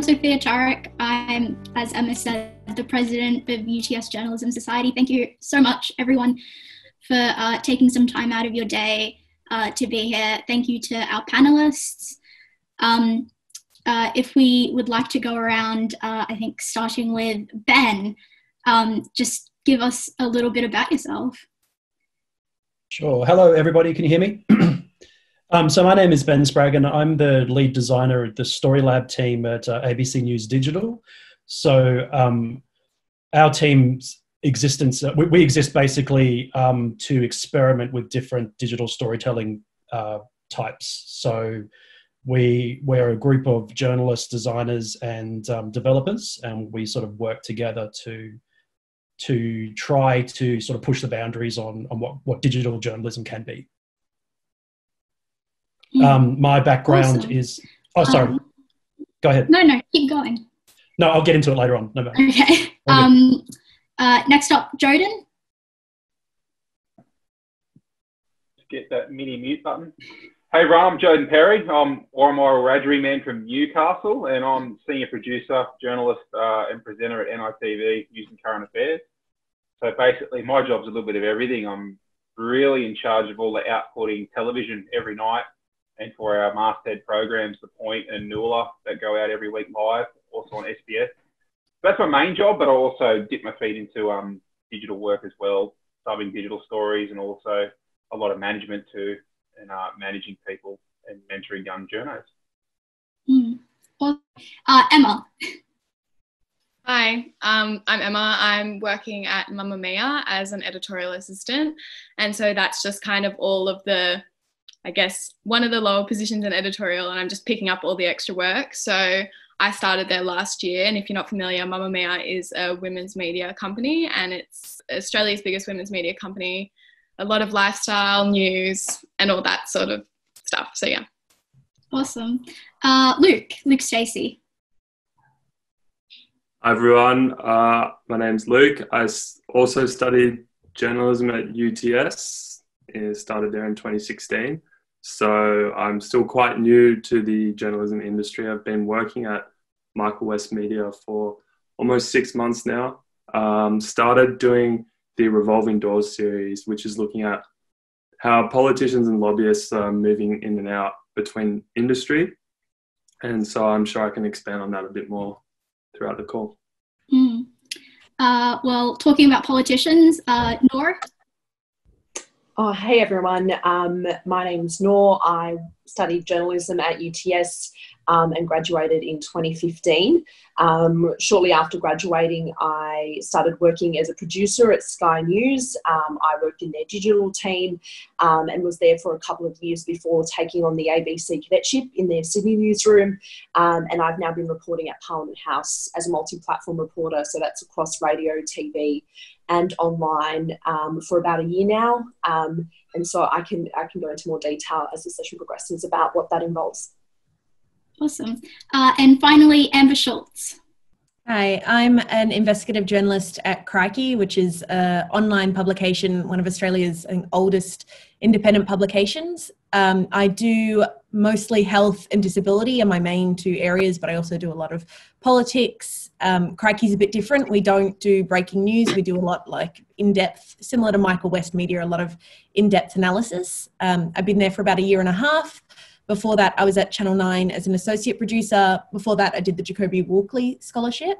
Sophia Tarek. I'm, as Emma said, the president of UTS Journalism Society. Thank you so much, everyone, for taking some time out of your day to be here. Thank you to our panelists. If we would like to go around, I think starting with Ben, just give us a little bit about yourself. Sure. Hello, everybody. Can you hear me? So my name is Ben Spraggan. I'm the lead designer of the Story Lab team at ABC News Digital. So our team's existence, we exist basically to experiment with different digital storytelling types. So we're a group of journalists, designers, and developers, and we sort of work together to try to sort of push the boundaries on what digital journalism can be. My background is... Oh, sorry. Go ahead. No, keep going. No, I'll get into it later on. No. Okay. Next up, Jodan. Get that mini mute button. Hey, Ron, I'm Jodan Perry. I'm a Wiradjuri man from Newcastle, and I'm senior producer, journalist, and presenter at MNITV using current affairs. So basically, my job's a little bit of everything. I'm really in charge of all the outputting television every night, and for our masthead programs, The Point and Noola, that go out every week live, also on SBS. That's my main job, but I also dip my feet into digital work as well, subbing digital stories, and also a lot of management too, and managing people and mentoring young journos. Well, Emma. Hi, I'm Emma. I'm working at Mamamia as an editorial assistant. And so that's just kind of all of the, I guess, one of the lower positions in editorial, and I'm just picking up all the extra work. So I started there last year, and if you're not familiar, Mamamia is a women's media company, and it's Australia's biggest women's media company. A lot of lifestyle, news, and all that sort of stuff. So yeah. Awesome. Luke Stacey. Hi everyone, my name's Luke. I also studied journalism at UTS. Started there in 2016. So I'm still quite new to the journalism industry. I've been working at Michael West Media for almost 6 months now. Started doing the Revolving Doors series, which is looking at how politicians and lobbyists are moving in and out between industry. And so I'm sure I can expand on that a bit more throughout the call. Well, talking about politicians, Noor? Oh, hey everyone. My name's Noor. I studied journalism at UTS and graduated in 2015. Shortly after graduating, I started working as a producer at Sky News. I worked in their digital team and was there for a couple of years before taking on the ABC cadetship in their Sydney newsroom. And I've now been reporting at Parliament House as a multi-platform reporter. So that's across radio, TV and online for about a year now. And so I can go into more detail as the session progresses about what that involves. Awesome. And finally, Amber Schultz. Hi, I'm an investigative journalist at Crikey, which is an online publication, one of Australia's oldest independent publications. I do mostly health and disability are my main two areas, but I also do a lot of politics. Crikey's a bit different. We don't do breaking news. We do a lot like in-depth, similar to Michael West Media, a lot of in-depth analysis. I've been there for about a year and a half. Before that, I was at Channel 9 as an associate producer. Before that, I did the Jacoby Walkley Scholarship.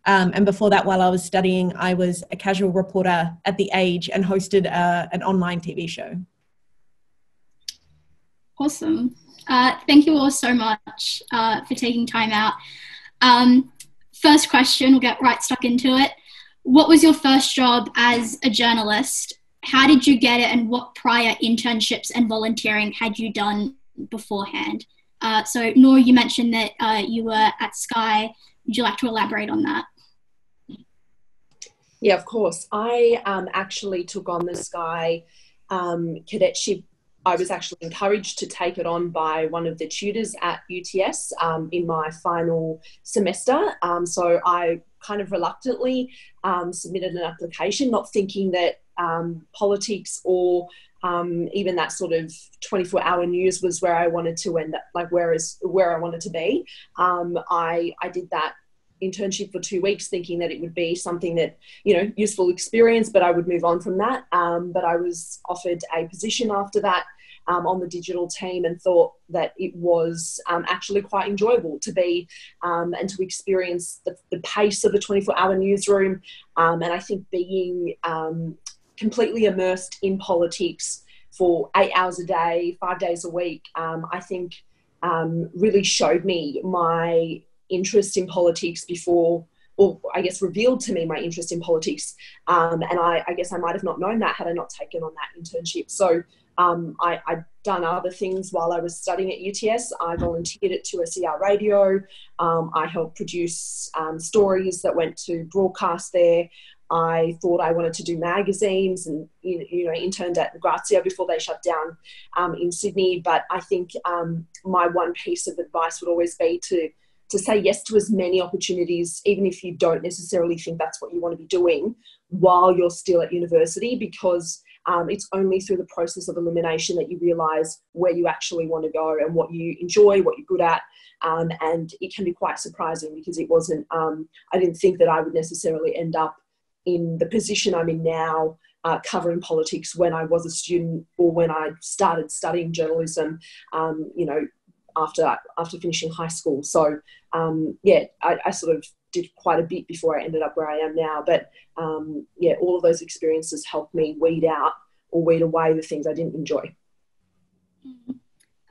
And before that, while I was studying, I was a casual reporter at The Age and hosted an online TV show. Awesome. Thank you all so much for taking time out. First question, we'll get right stuck into it. What was your first job as a journalist? How did you get it, and what prior internships and volunteering had you done beforehand? So Noor, you mentioned that you were at Sky. Would you like to elaborate on that? Yeah, of course. I actually took on the Sky cadetship. I was actually encouraged to take it on by one of the tutors at UTS in my final semester. So I kind of reluctantly submitted an application, not thinking that politics or even that sort of 24-hour news was where I wanted to end up, like where I wanted to be. I did that internship for 2 weeks thinking that it would be something that, you know, useful experience, but I would move on from that. But I was offered a position after that on the digital team and thought that it was actually quite enjoyable to be and to experience the pace of a 24-hour newsroom. And I think being completely immersed in politics for 8 hours a day, 5 days a week, I think really showed me my interest in politics before, or I guess revealed to me my interest in politics. And I guess I might have not known that had I not taken on that internship. So I'd done other things while I was studying at UTS. I volunteered at 2SER Radio. I helped produce stories that went to broadcast there. I thought I wanted to do magazines and, you know, interned at Grazia before they shut down in Sydney. But I think my one piece of advice would always be to say yes to as many opportunities, even if you don't necessarily think that's what you want to be doing while you're still at university, because it's only through the process of elimination that you realise where you actually want to go and what you enjoy, what you're good at. And it can be quite surprising because it wasn't, I didn't think that I would necessarily end up in the position I'm in now, covering politics when I was a student or when I started studying journalism, you know, after finishing high school. So, yeah, I sort of did quite a bit before I ended up where I am now. But, yeah, all of those experiences helped me weed out or weed away the things I didn't enjoy.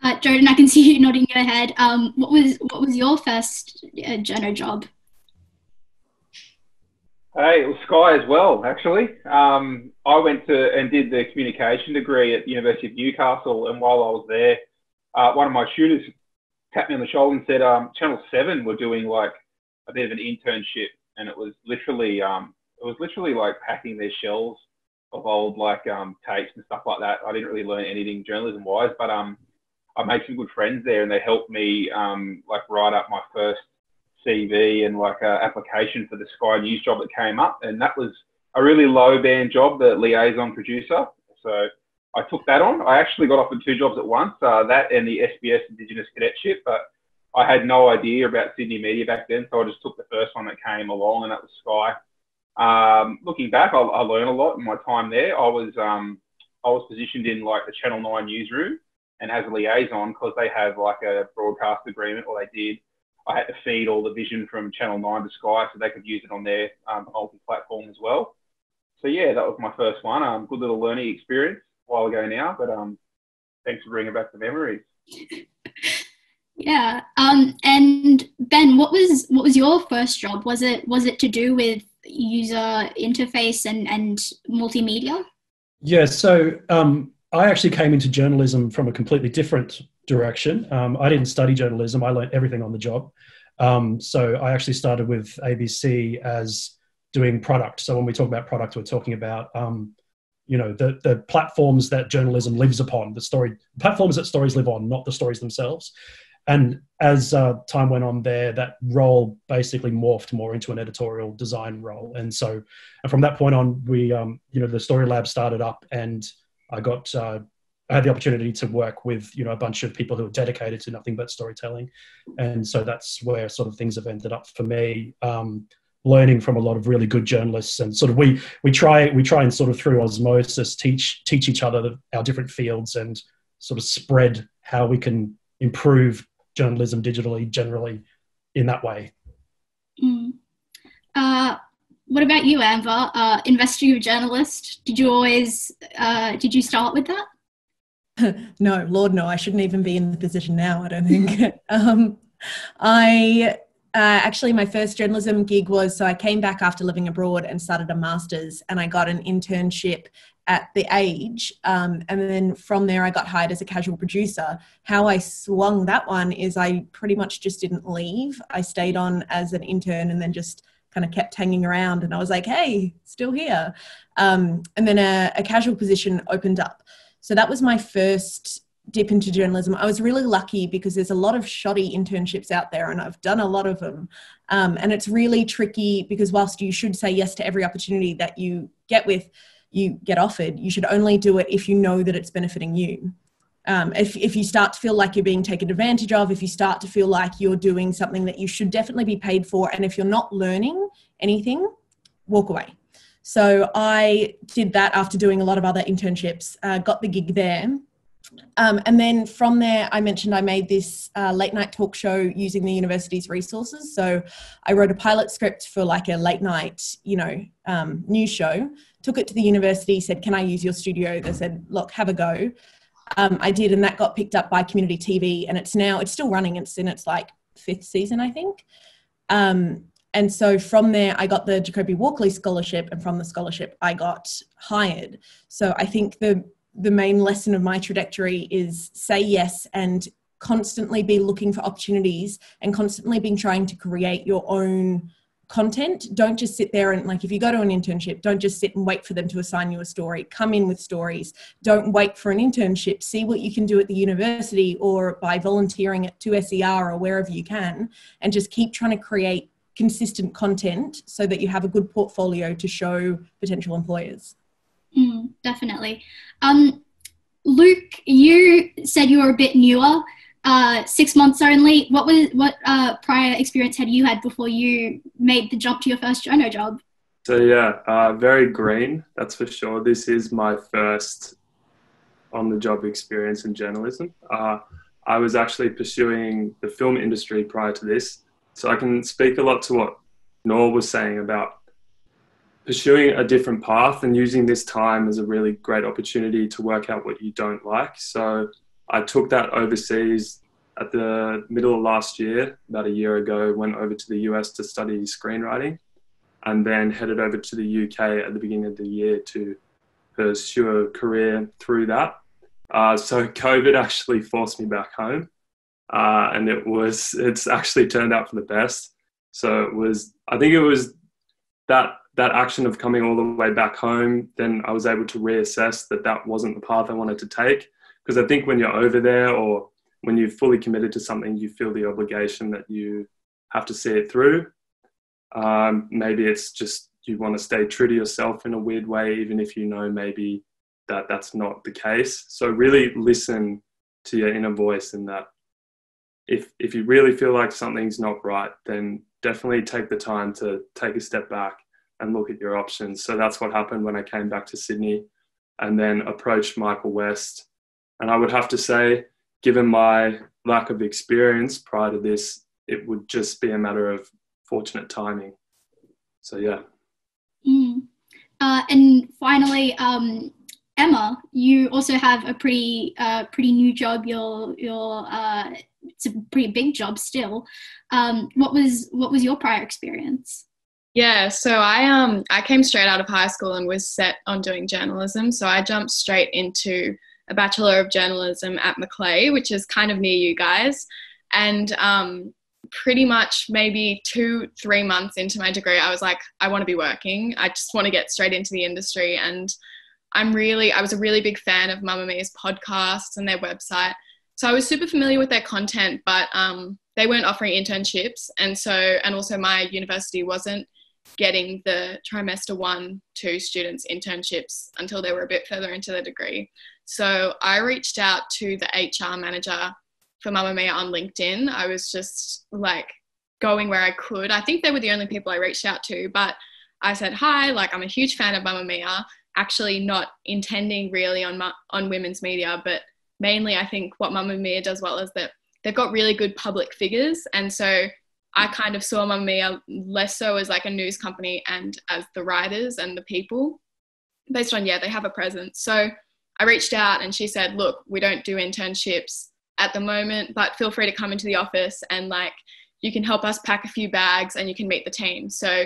Jodan, I can see you nodding your head. What was your first journo job? Hey, it was Sky as well, actually. I went to and did the communication degree at the University of Newcastle, and while I was there, one of my tutors tapped me on the shoulder and said, Channel 7 were doing like a bit of an internship, and it was literally like packing their shelves of old like tapes and stuff like that. I didn't really learn anything journalism wise, but I made some good friends there, and they helped me like write up my first CV and like an application for the Sky News job that came up, and that was a really low band job, the liaison producer. So I took that on. I actually got offered 2 jobs at once, that and the SBS Indigenous Cadetship, but I had no idea about Sydney media back then, so I just took the first one that came along, and that was Sky. Looking back, I learned a lot in my time there. I was positioned in like the Channel 9 newsroom, and as a liaison, because they have like a broadcast agreement, or they did, I had to feed all the vision from Channel 9 to Sky so they could use it on their multi-platform as well. So yeah, that was my first one. Good little learning experience a while ago now, but thanks for bringing back the memories. Yeah. And Ben, what was your first job? Was it to do with user interface and multimedia? Yeah. So I actually came into journalism from a completely different direction. I didn't study journalism. I learned everything on the job. So I actually started with ABC as doing product. So when we talk about product, we're talking about, you know, the platforms that journalism lives upon, platforms that stories live on, not the stories themselves. And as time went on there, that role basically morphed more into an editorial design role. And so from that point on, we, you know, the Story Lab started up, and I had the opportunity to work with, you know, a bunch of people who are dedicated to nothing but storytelling. And so that's where sort of things have ended up for me, learning from a lot of really good journalists. And sort of we try and sort of through osmosis teach each other our different fields and sort of spread how we can improve journalism digitally generally in that way. What about you, Amber? Investigative journalist, did you start with that? No, Lord, no. I shouldn't even be in the position now, I don't think. Actually, my first journalism gig was, so I came back after living abroad and started a master's, and I got an internship at The Age. And then from there, I got hired as a casual producer. How I swung that one is I pretty much just didn't leave. I stayed on as an intern and then just kind of kept hanging around, and I was like, hey, still here. And then a casual position opened up. So that was my first dip into journalism. I was really lucky because there's a lot of shoddy internships out there, and I've done a lot of them. And it's really tricky because whilst you should say yes to every opportunity that you get with, you get offered, you should only do it if you know that it's benefiting you. If you start to feel like you're being taken advantage of, if you start to feel like you're doing something that you should definitely be paid for, and if you're not learning anything, walk away. So I did that after doing a lot of other internships, got the gig there. And then from there, I mentioned I made this late night talk show using the university's resources. So I wrote a pilot script for like a late night, news show, took it to the university, said, can I use your studio? They said, look, have a go. I did, and that got picked up by community TV, and it's still running. It's in its like 5th season, I think. And so from there, I got the Jacoby Walkley scholarship, and from the scholarship, I got hired. So I think the main lesson of my trajectory is say yes and constantly be looking for opportunities and constantly being trying to create your own content. Don't just sit there and, like, if you go to an internship, don't just sit and wait for them to assign you a story. Come in with stories. Don't wait for an internship. See what you can do at the university or by volunteering at 2SER or wherever you can, and just keep trying to create consistent content so that you have a good portfolio to show potential employers. Definitely. Luke, you said you were a bit newer, 6 months only. What prior experience had you had before you made the jump to your first Journo job? So yeah, very green, that's for sure. This is my first on-the-job experience in journalism. I was actually pursuing the film industry prior to this, so I can speak a lot to what Noor was saying about pursuing a different path and using this time as a really great opportunity to work out what you don't like. So I took that overseas at the middle of last year, about a year ago, went over to the US to study screenwriting, and then headed over to the UK at the beginning of the year to pursue a career through that. So COVID actually forced me back home, and it's actually turned out for the best. So I think it was that action of coming all the way back home, then I was able to reassess that wasn't the path I wanted to take. Because I think when you're over there, or when you're fully committed to something, you feel the obligation that you have to see it through. Maybe it's just you want to stay true to yourself in a weird way, even if you know maybe that's not the case. So really listen to your inner voice, in that if you really feel like something's not right, then definitely take the time to take a step back and look at your options. So that's what happened when I came back to Sydney, and then approached Michael West. And I would have to say, given my lack of experience prior to this, it would just be a matter of fortunate timing. So yeah. And finally, Emma, you also have a pretty new job. It's a pretty big job still. What was your prior experience? Yeah, so I came straight out of high school and was set on doing journalism. So I jumped straight into a Bachelor of Journalism at Macleay, which is kind of near you guys. And pretty much maybe 2-3 months into my degree, I was like, I want to be working. I just want to get straight into the industry. And I was a really big fan of Mamamia's podcasts and their website. So I was super familiar with their content, but they weren't offering internships. And also my university wasn't getting the trimester 1-2 students internships until they were a bit further into their degree. So I reached out to the HR manager for Mamamia on LinkedIn. I was just like going where I could. I think they were the only people I reached out to, but I said, hi, like, I'm a huge fan of Mamamia, actually not intending really on women's media, but mainly I think what Mamamia does well is that they've got really good public figures. And so I kind of saw Mamamia less so as like a news company and as the writers and the people, based on, they have a presence. So I reached out and she said, look, we don't do internships at the moment, but feel free to come into the office and like you can help us pack a few bags and you can meet the team. So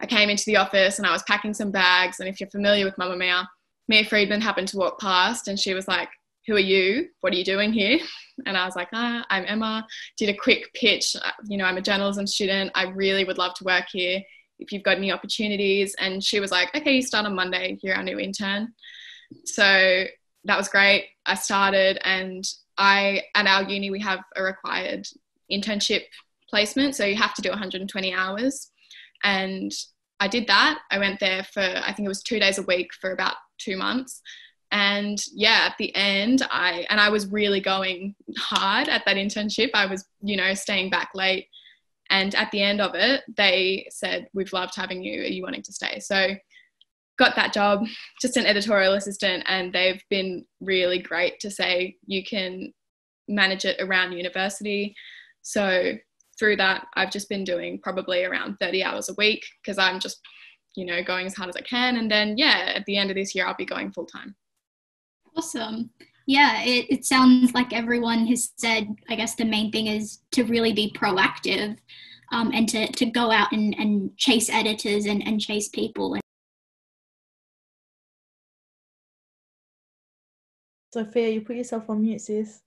I came into the office and I was packing some bags. And if you're familiar with Mamamia, Mia Friedman happened to walk past and she was like, who are you? What are you doing here? And I was like, I'm Emma. Did a quick pitch. I'm a journalism student. I really would love to work here if you've got any opportunities. And she was like, okay, you start on Monday. You're our new intern. So that was great. I started, and at our uni, we have a required internship placement. So you have to do 120 hours. And I did that. I went there for, I think it was 2 days a week for about 2 months. And yeah, at the end, I was really going hard at that internship. I was, you know, staying back late. And at the end of it, they said, we've loved having you. Are you wanting to stay? So got that job, just an editorial assistant. And they've been really great to say you can manage it around university. So through that, I've just been doing probably around 30 hours a week because I'm just, you know, going as hard as I can. And then, yeah, at the end of this year, I'll be going full time. Awesome. Yeah, it sounds like everyone has said, I guess the main thing is to really be proactive and to go out and chase editors and chase people. Sophia, you put yourself on mute, sis.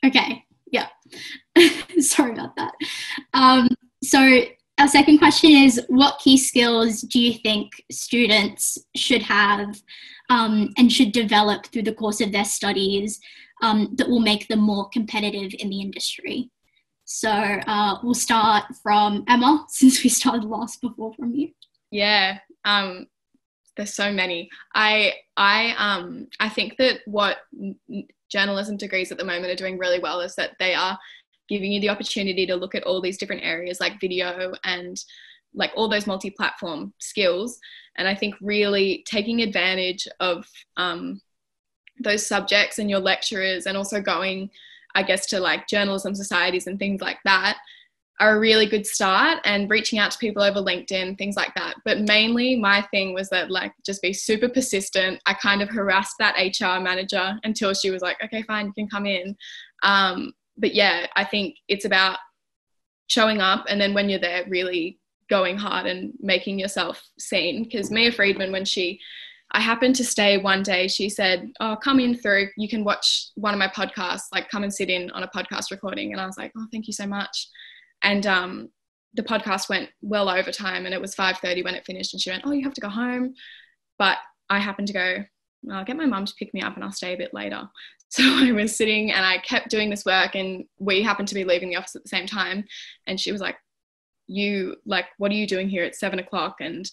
Okay, yeah. Sorry about that. So our second question is, what key skills do you think students should have and should develop through the course of their studies that will make them more competitive in the industry? So we'll start from Emma, since we started last before from you. Yeah, there's so many. I think that what journalism degrees at the moment are doing really well is that they are giving you the opportunity to look at all these different areas like video and like all those multi-platform skills. And I think really taking advantage of those subjects and your lecturers, and also going, I guess, to like journalism societies and things like that are a really good start, and reaching out to people over LinkedIn, things like that. But mainly my thing was that, like, just be super persistent. I kind of harassed that HR manager until she was like, okay, fine, you can come in. But yeah, I think it's about showing up, and then when you're there, really going hard and making yourself seen. Because Mia Friedman, when I happened to stay one day, she said, oh, come in through, you can watch one of my podcasts, like come and sit in on a podcast recording. And I was like, oh, thank you so much. And the podcast went well over time, and it was 5:30 when it finished, and she went, oh, you have to go home. But I happened to go, I'll get my mum to pick me up and I'll stay a bit later. So I was sitting and I kept doing this work, and we happened to be leaving the office at the same time. And she was like, what are you doing here at 7 o'clock? And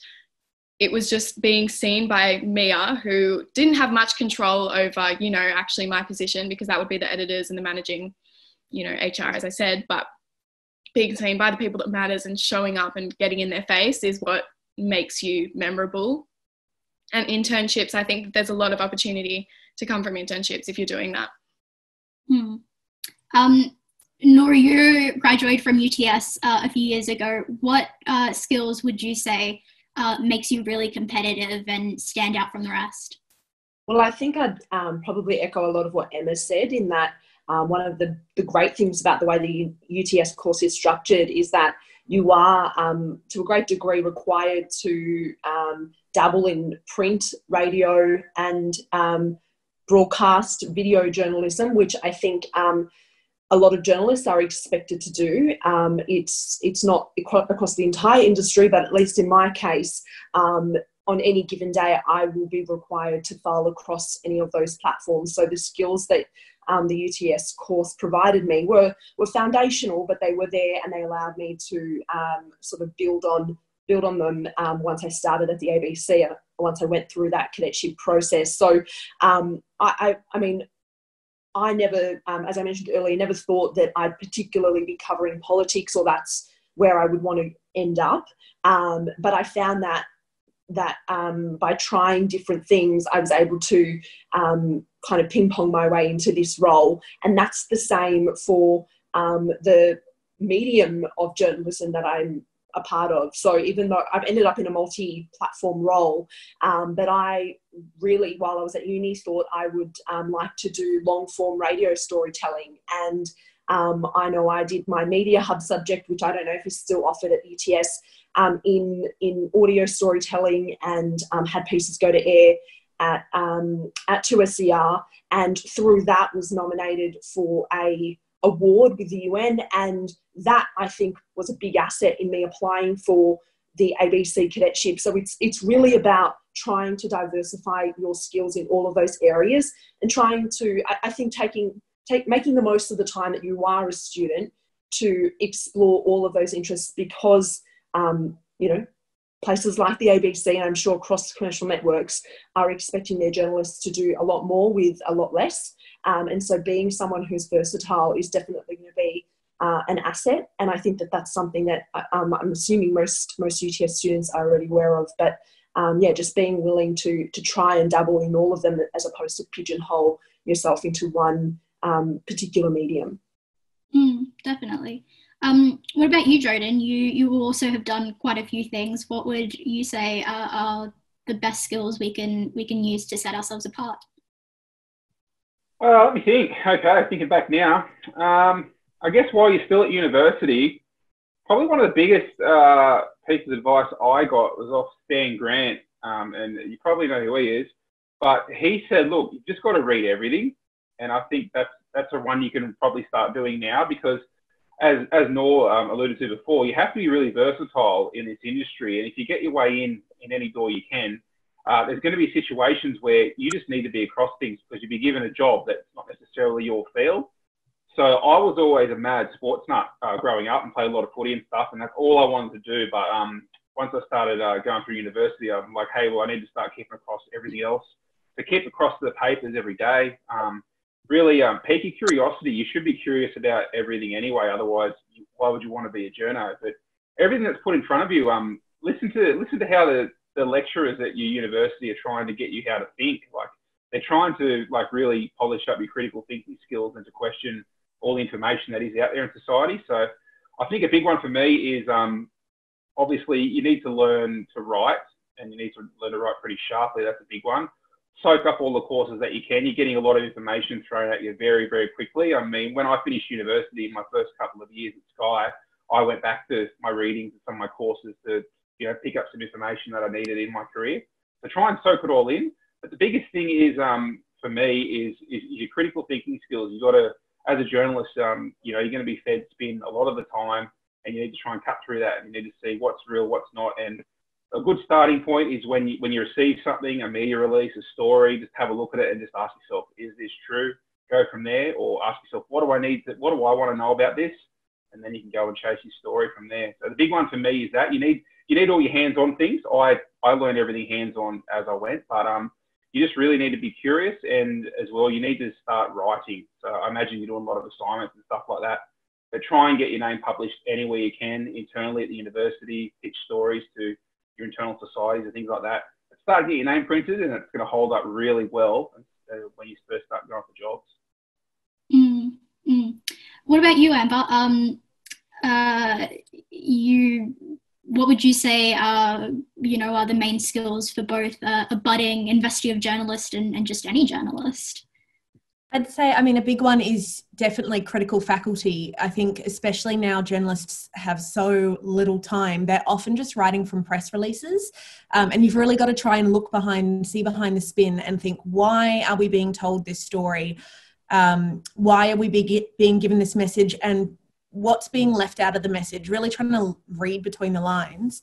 it was just being seen by Mia, who didn't have much control over, you know, actually my position, because that would be the editors and the managing, you know, HR, as I said. But being seen by the people that matters and showing up and getting in their face is what makes you memorable. And internships, I think there's a lot of opportunity to come from internships if you're doing that. Nora, you graduated from UTS a few years ago. What skills would you say makes you really competitive and stand out from the rest? Well, I think I'd probably echo a lot of what Emma said, in that one of the great things about the way the UTS course is structured is that you are, to a great degree, required to dabble in print, radio, and broadcast video journalism, which I think a lot of journalists are expected to do. It's not across the entire industry, but at least in my case, on any given day, I will be required to file across any of those platforms. So the skills that the UTS course provided me were foundational, but they were there, and they allowed me to sort of build on them once I started at the ABC, once I went through that cadetship process. So I mean, I never, as I mentioned earlier, never thought that I'd particularly be covering politics, or that's where I would want to end up. But I found that by trying different things, I was able to kind of ping pong my way into this role. And that's the same for the medium of journalism that I'm a part of. So even though I've ended up in a multi-platform role, but I really, while I was at uni, thought I would like to do long-form radio storytelling. And I know I did my Media Hub subject, which I don't know if is still offered at UTS, in audio storytelling, and had pieces go to air at 2SER, and through that was nominated for a award with the UN, and that, I think, was a big asset in me applying for the ABC cadetship. So it's really about trying to diversify your skills in all of those areas, and trying to, I think, making the most of the time that you are a student to explore all of those interests, because places like the ABC, and I'm sure cross-commercial networks are expecting their journalists to do a lot more with a lot less. And so being someone who's versatile is definitely going to be an asset. And I think that that's something that I'm assuming most UTS students are already aware of. But just being willing to try and dabble in all of them as opposed to pigeonhole yourself into one particular medium. Definitely. What about you, Jodan? You also have done quite a few things. What would you say are the best skills we can use to set ourselves apart? Let me think. Okay, thinking back now. I guess while you're still at university, probably one of the biggest pieces of advice I got was off Stan Grant, and you probably know who he is. But he said, look, you've just got to read everything. And I think that's a one you can probably start doing now, because as Nor alluded to before, you have to be really versatile in this industry. And if you get your way in any door you can, there's going to be situations where you just need to be across things because you'll be given a job that's not necessarily your field. So I was always a mad sports nut growing up and played a lot of footy and stuff, and that's all I wanted to do. But once I started going through university, I'm like, hey, well, I need to start keeping across everything else. So keep across the papers every day. Really pique your curiosity. You should be curious about everything anyway. Otherwise, why would you want to be a journo? But everything that's put in front of you, listen to how the lecturers at your university are trying to get you how to think. Like, they're trying to really polish up your critical thinking skills and to question all the information that is out there in society. So I think a big one for me is obviously you need to learn to write, and you need to learn to write pretty sharply. That's a big one. Soak up all the courses that you can. You're getting a lot of information thrown at you very, very quickly. I mean, when I finished university in my first couple of years at Sky, I went back to my readings and some of my courses to, pick up some information that I needed in my career. So try and soak it all in. But the biggest thing is, for me, is your critical thinking skills. You've got to, as a journalist, you're going to be fed spin a lot of the time, and you need to try and cut through that, and you need to see what's real, what's not. And a good starting point is when you receive something, a media release, a story, just have a look at it and just ask yourself, is this true? Go from there, or ask yourself, what do I want to know about this? And then you can go and chase your story from there. So the big one for me is that you need all your hands-on things. I learned everything hands-on as I went, but you just really need to be curious, and as well, you need to start writing. So I imagine you're doing a lot of assignments and stuff like that, but try and get your name published anywhere you can internally at the university, pitch stories to your internal societies and things like that. Start to get your name printed, and it's going to hold up really well when you first start going for jobs. What about you, Amber? What would you say are the main skills for both a budding investigative journalist and just any journalist? I'd say, a big one is definitely critical faculty. I think especially now journalists have so little time. They're often just writing from press releases, and you've really got to try and see behind the spin and think, why are we being told this story? Why are we being given this message, and what's being left out of the message? Really trying to read between the lines.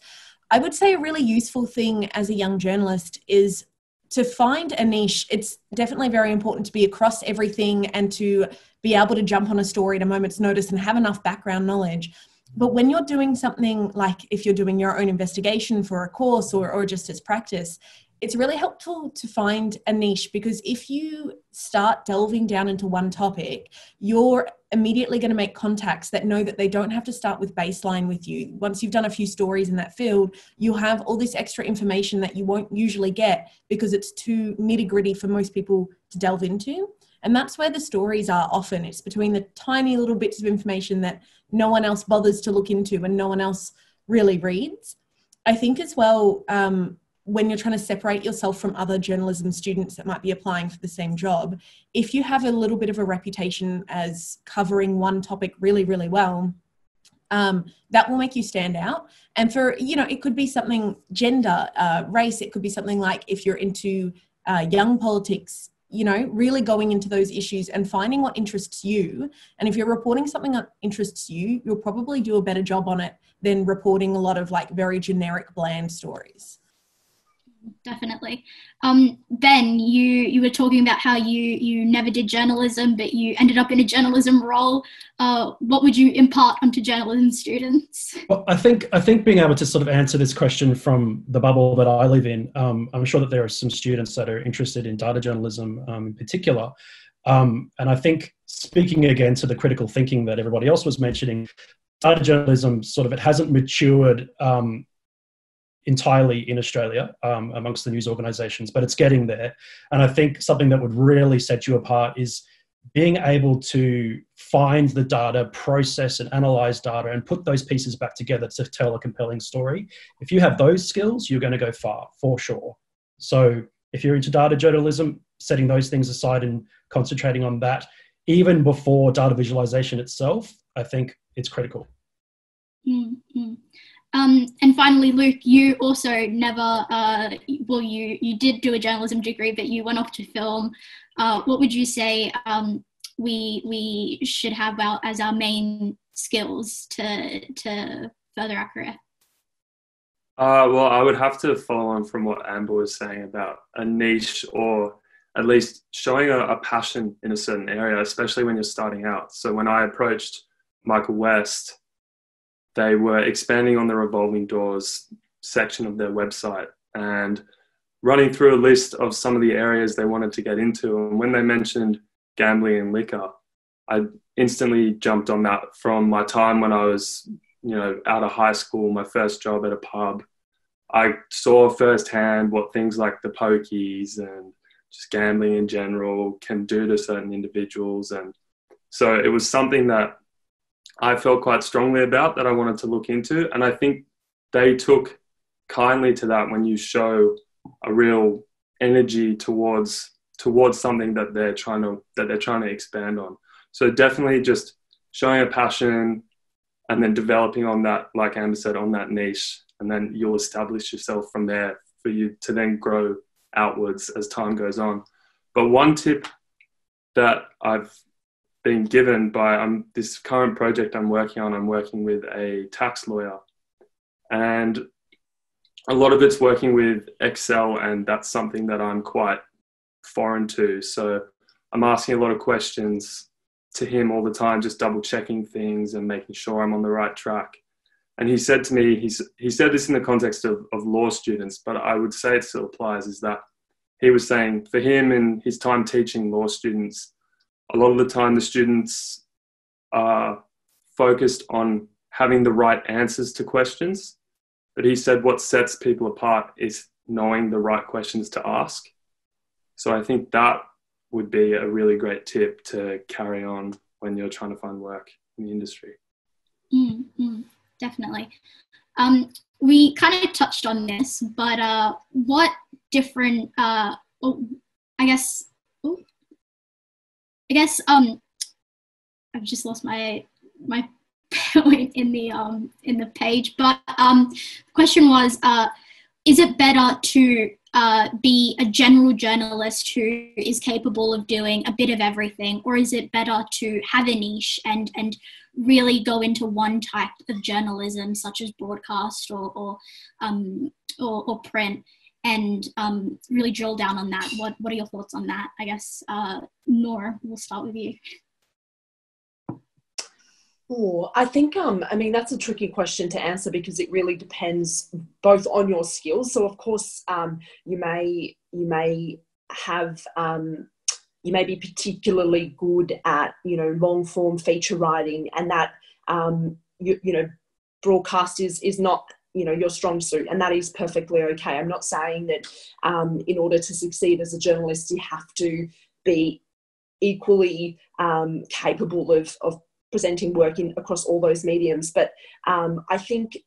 I would say a really useful thing as a young journalist is to find a niche. It's definitely very important to be across everything and to be able to jump on a story at a moment's notice and have enough background knowledge. But when you're doing something like if you're doing your own investigation for a course or just as practice, it's really helpful to find a niche, because if you start delving down into one topic, you're immediately going to make contacts that know that they don't have to start with baseline with you. Once you've done a few stories in that field, you'll have all this extra information that you won't usually get because it's too nitty-gritty for most people to delve into. And that's where the stories are often. It's between the tiny little bits of information that no one else bothers to look into and no one else really reads. I think as well, when you're trying to separate yourself from other journalism students that might be applying for the same job, if you have a little bit of a reputation as covering one topic really, really well, that will make you stand out. And for, it could be something gender, race, it could be something like if you're into young politics, really going into those issues and finding what interests you. And if you're reporting something that interests you, you'll probably do a better job on it than reporting a lot of very generic, bland stories. Definitely. Ben, you were talking about how you never did journalism, but you ended up in a journalism role. What would you impart onto journalism students? Well, I think being able to sort of answer this question from the bubble that I live in, I'm sure that there are some students that are interested in data journalism in particular. And I think, speaking again to the critical thinking that everybody else was mentioning, data journalism it hasn't matured entirely in Australia amongst the news organisations, but it's getting there. And I think something that would really set you apart is being able to find the data, process and analyse data, and put those pieces back together to tell a compelling story. If you have those skills, you're going to go far, for sure. So if you're into data journalism, setting those things aside and concentrating on that, even before data visualization itself, I think it's critical. Mm-hmm. And finally, Luke, you also never, you did do a journalism degree, but you went off to film. What would you say we should have as our main skills to further our career? Well, I would have to follow on from what Amber was saying about a niche, or at least showing a passion in a certain area, especially when you're starting out. So when I approached Michael West, they were expanding on the revolving doors section of their website and running through a list of some of the areas they wanted to get into. And when they mentioned gambling and liquor, I instantly jumped on that from my time when I was, out of high school, my first job at a pub. I saw firsthand what things like the pokies and just gambling in general can do to certain individuals. And so it was something that I felt quite strongly about, that I wanted to look into. And I think they took kindly to that when you show a real energy towards something that they're trying to expand on. So definitely just showing a passion and then developing on that, like Amber said, on that niche, and then you'll establish yourself from there for you to then grow outwards as time goes on. But one tip that I've been given by this current project I'm working with a tax lawyer, and a lot of it's working with Excel, and that's something that I'm quite foreign to. So I'm asking a lot of questions to him all the time, just double checking things and making sure I'm on the right track. And he said to me, he said this in the context of law students, but I would say it still applies, is that he was saying for him in his time teaching law students, a lot of the time the students are focused on having the right answers to questions. But he said what sets people apart is knowing the right questions to ask. So I think that would be a really great tip to carry on when you're trying to find work in the industry. Definitely. We kind of touched on this, but what different, I've just lost my point in the page, but the question was, is it better to be a general journalist who is capable of doing a bit of everything, or is it better to have a niche and really go into one type of journalism, such as broadcast or print, and really drill down on that? What are your thoughts on that? I guess, Nora, we'll start with you. Oh, I think, that's a tricky question to answer, because it really depends both on your skills. So of course, you may be particularly good at, long form feature writing, and that, broadcast is not, your strong suit, and that is perfectly okay. I'm not saying that in order to succeed as a journalist, you have to be equally capable of presenting work across all those mediums. But I think,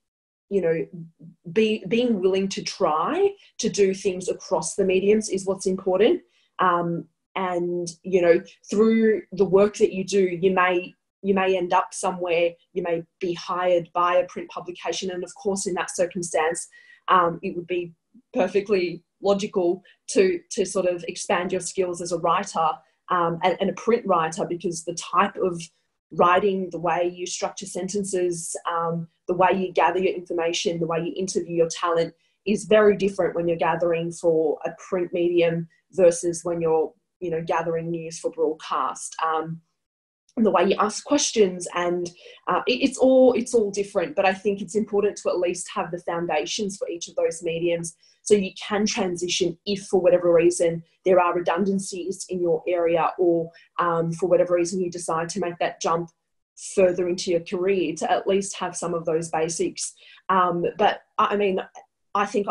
being willing to try to do things across the mediums is what's important. And, through the work that you do, you may end up somewhere, you may be hired by a print publication. And of course, in that circumstance, it would be perfectly logical to sort of expand your skills as a writer and a print writer, because the type of writing, the way you structure sentences, the way you gather your information, the way you interview your talent is very different when you're gathering for a print medium versus when you're, gathering news for broadcast. And the way you ask questions, and it's all different, but I think it's important to at least have the foundations for each of those mediums so you can transition if for whatever reason there are redundancies in your area, or for whatever reason you decide to make that jump further into your career, to at least have some of those basics. But I mean, I think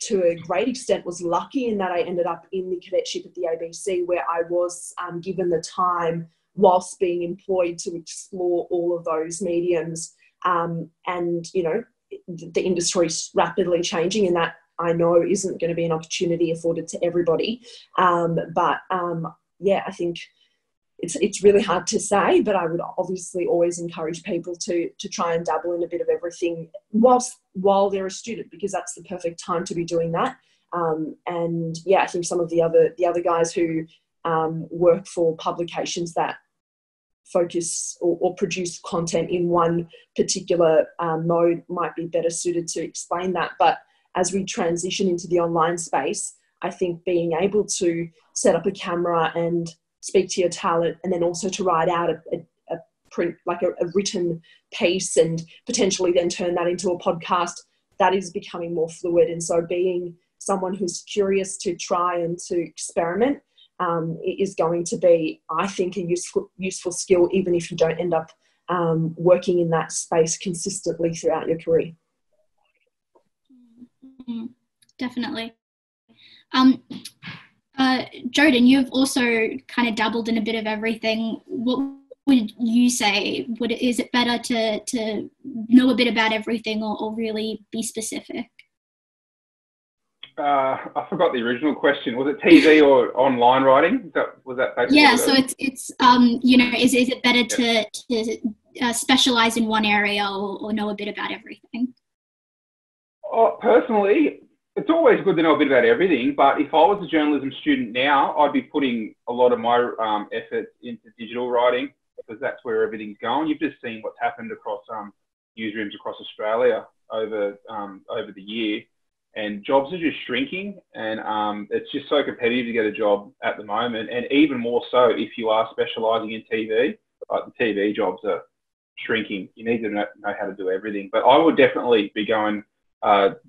to a great extent was lucky in that I ended up in the cadetship at the ABC, where I was given the time whilst being employed to explore all of those mediums. And, the industry is rapidly changing, and that I know isn't going to be an opportunity afforded to everybody. I think it's really hard to say, but I would obviously always encourage people to try and dabble in a bit of everything while they're a student, because that's the perfect time to be doing that. I think some of the other guys who work for publications that focus or produce content in one particular mode might be better suited to explain that. But as we transition into the online space, I think being able to set up a camera and speak to your talent, and then also to write out a print, like a written piece, and potentially then turn that into a podcast, that is becoming more fluid. And so being someone who's curious to try and to experiment is going to be, I think, a useful skill, even if you don't end up working in that space consistently throughout your career. Definitely. Jodan, you've also kind of dabbled in a bit of everything. What would you say? Is it better to know a bit about everything, or really be specific? I forgot the original question. Was it TV or online writing? Was that basically? Yeah, so it's is it better to specialize in one area, or know a bit about everything? Personally, it's always good to know a bit about everything, but if I was a journalism student now, I'd be putting a lot of my effort into digital writing, because that's where everything's going. You've just seen what's happened across newsrooms across Australia over the year, and jobs are just shrinking, and it's just so competitive to get a job at the moment, and even more so if you are specialising in TV. Like, the TV jobs are shrinking. You need to know how to do everything, but I would definitely be going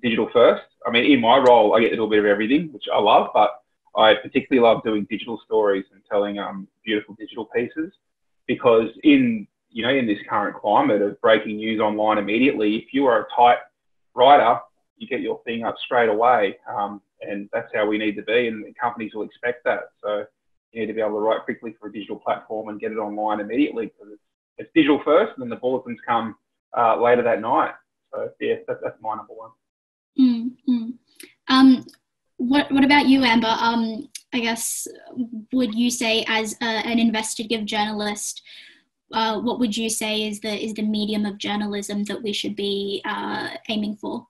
digital first. I mean, in my role, I get to do a bit of everything, which I love, but I particularly love doing digital stories and telling beautiful digital pieces, because in this current climate of breaking news online immediately, if you are a tight writer, you get your thing up straight away, and that's how we need to be, and companies will expect that. So you need to be able to write quickly for a digital platform and get it online immediately, because it's digital first, and then the bulletins come later that night. So yeah, that's my number one. What about you, Amber? I guess, would you say, as an investigative journalist, what would you say is the medium of journalism that we should be aiming for?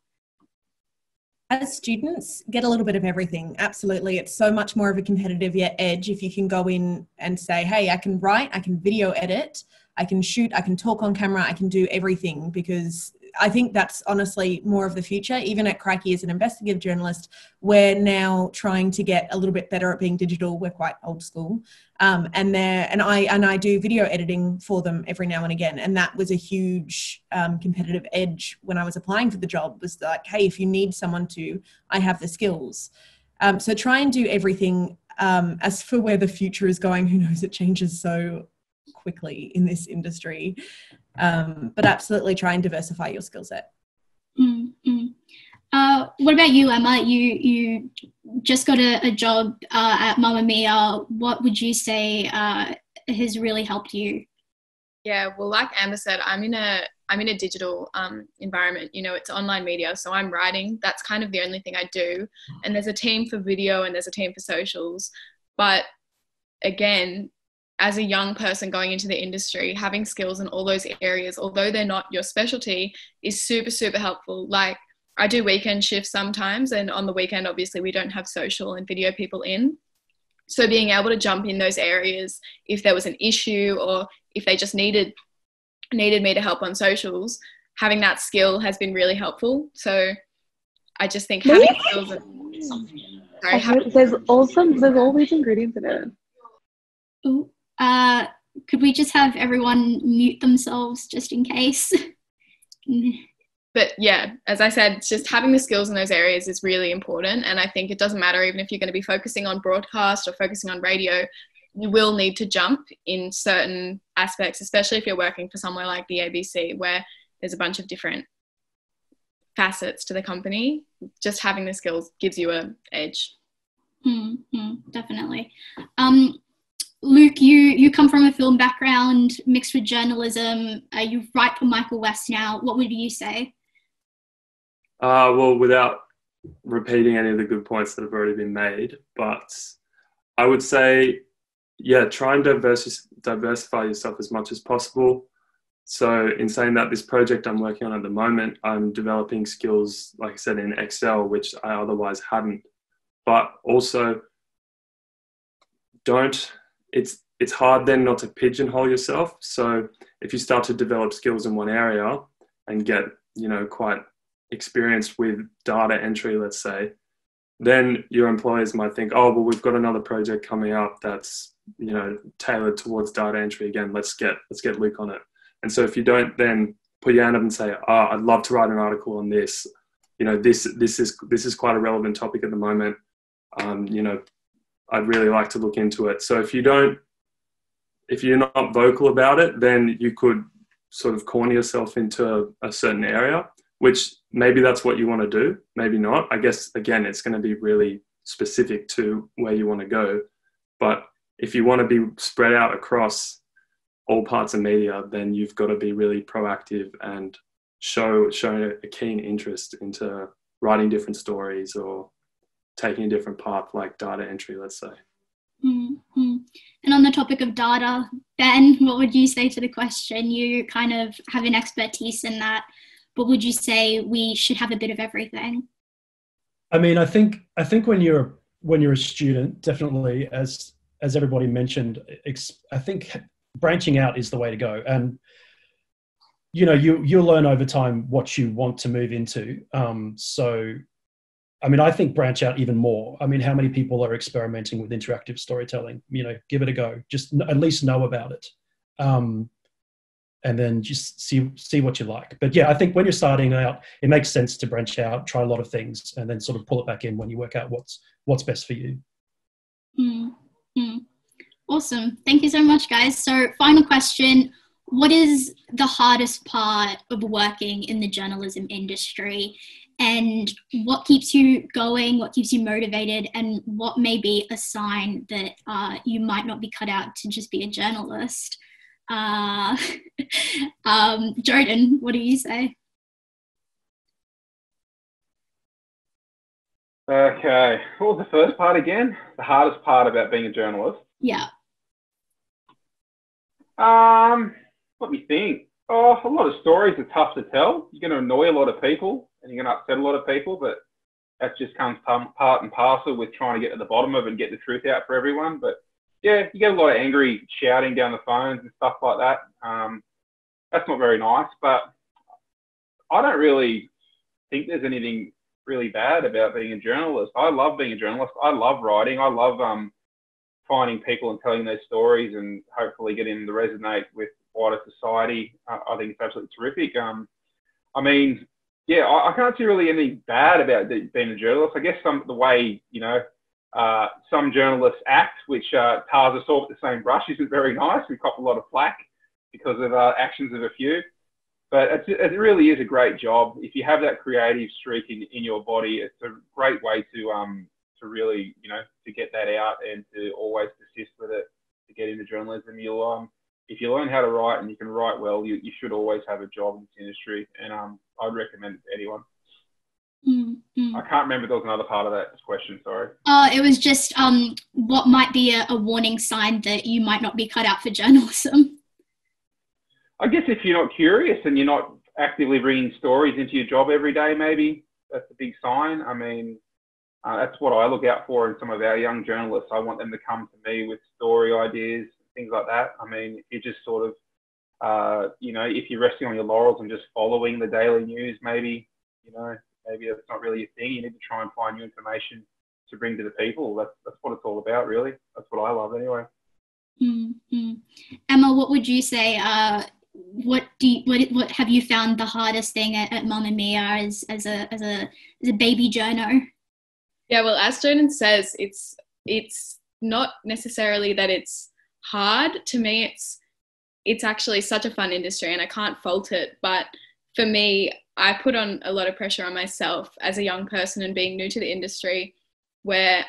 As students, get a little bit of everything. Absolutely. It's so much more of a competitive edge if you can go in and say, hey, I can write, I can video edit, I can shoot, I can talk on camera, I can do everything, because I think that's honestly more of the future. Even at Crikey, as an investigative journalist, we're now trying to get a little bit better at being digital. We're quite old school. And I do video editing for them every now and again. And that was a huge competitive edge when I was applying for the job, was like, hey, if you need someone to, I have the skills. So try and do everything. As for where the future is going, who knows, it changes so quickly in this industry. But absolutely try and diversify your skill set. What about you, Emma? You just got a job at Mamamia. What would you say has really helped you? Yeah, well, like Amber said, I'm in a digital environment. It's online media, so I'm writing. That's kind of the only thing I do. And there's a team for video and there's a team for socials. But again, as a young person going into the industry, having skills in all those areas, although they're not your specialty, is super, super helpful. Like, I do weekend shifts sometimes, and on the weekend, obviously, we don't have social and video people in. So being able to jump in those areas, if there was an issue or if they just needed me to help on socials, having that skill has been really helpful. So I just think having skills there's all these ingredients in it. Ooh, could we just have everyone mute themselves just in case? But yeah, as I said, just having the skills in those areas is really important. And I think it doesn't matter even if you're going to be focusing on broadcast or focusing on radio, you will need to jump in certain aspects, especially if you're working for somewhere like the ABC, where there's a bunch of different facets to the company. Just having the skills gives you an edge. Definitely. Luke, you come from a film background mixed with journalism. You write for Michael West now. What would you say? Well, without repeating any of the good points that have already been made, but I would say, yeah, try and diversify yourself as much as possible. So in saying that, this project I'm working on at the moment, I'm developing skills, like I said, in Excel, which I otherwise hadn't. But also, it's hard then not to pigeonhole yourself. So if you start to develop skills in one area and get, quite experienced with data entry, let's say, then your employers might think, oh, well, we've got another project coming up that's, tailored towards data entry again. Let's get Luke on it. And so if you don't then put your hand up and say, oh, I'd love to write an article on this, this is quite a relevant topic at the moment. I'd really like to look into it. So if you're not vocal about it, then you could sort of corner yourself into a certain area, which maybe that's what you want to do, maybe not. I guess, again, it's going to be really specific to where you want to go. But if you want to be spread out across all parts of media, then you've got to be really proactive and show a keen interest into writing different stories or taking a different path like data entry, let's say. Mm-hmm. And on the topic of data, Ben, what would you say to the question? You kind of have an expertise in that, but would you say we should have a bit of everything? I mean, I think when you're a student, definitely, as everybody mentioned, I think branching out is the way to go. And you'll learn over time what you want to move into. So I mean, I think branch out even more. I mean, how many people are experimenting with interactive storytelling? Give it a go. Just at least know about it. And then just see what you like. But yeah, I think when you're starting out, it makes sense to branch out, try a lot of things, and then sort of pull it back in when you work out what's best for you. Awesome. Thank you so much, guys. So final question, what is the hardest part of working in the journalism industry? And what keeps you going, what keeps you motivated, and what may be a sign that you might not be cut out to just be a journalist? Jodan, what do you say? Okay, what was the first part again? The hardest part about being a journalist? Yeah. Let me think. Oh, a lot of stories are tough to tell. You're going to annoy a lot of people and you're going to upset a lot of people, but that just comes part and parcel with trying to get to the bottom of it and get the truth out for everyone. But yeah, you get a lot of angry shouting down the phones and stuff like that. That's not very nice, but I don't really think there's anything really bad about being a journalist. I love being a journalist. I love writing. I love finding people and telling their stories and hopefully getting them to resonate with wider society. I think it's absolutely terrific. I mean, yeah, I can't see really anything bad about being a journalist. I guess the way, some journalists act, which tars us all with the same brush, isn't very nice. We cop a lot of flack because of actions of a few. But it really is a great job. If you have that creative streak in your body, it's a great way to really, to get that out and to always persist with it, to get into journalism. If you learn how to write and you can write well, you should always have a job in this industry. And I'd recommend it to anyone. I can't remember if there was another part of that question, sorry. It was just what might be a warning sign that you might not be cut out for journalism? I guess if you're not curious and you're not actively bringing stories into your job every day, maybe that's a big sign. I mean, that's what I look out for in some of our young journalists. I want them to come to me with story ideas, things like that. I mean, you just sort of, if you're resting on your laurels and just following the daily news, maybe, maybe that's not really your thing. You need to try and find new information to bring to the people. That's what it's all about, really. That's what I love anyway. Mm-hmm. Emma, what would you say? What have you found the hardest thing at Mamamia as a baby journo? Yeah, well, as Jodan says, it's not necessarily that it's hard. To me, it's actually such a fun industry, and I can't fault it. But for me, I put on a lot of pressure on myself as a young person and being new to the industry, where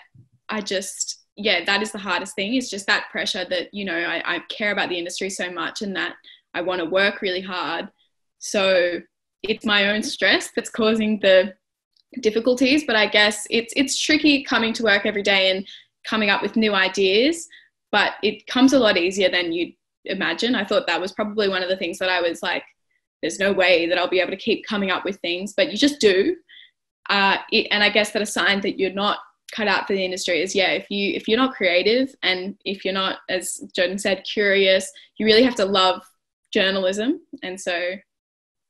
I just, that is the hardest thing, is just that pressure that, you know, I care about the industry so much and that I want to work really hard. So it's my own stress that's causing the difficulties, but I guess it's tricky coming to work every day and coming up with new ideas, but it comes a lot easier than you'd imagine. I thought that was probably one of the things that I was like, there's no way that I'll be able to keep coming up with things, but you just do. And I guess that a sign that you're not cut out for the industry is, if you're not creative and if you're not, as Jodan said, curious, you really have to love journalism. And so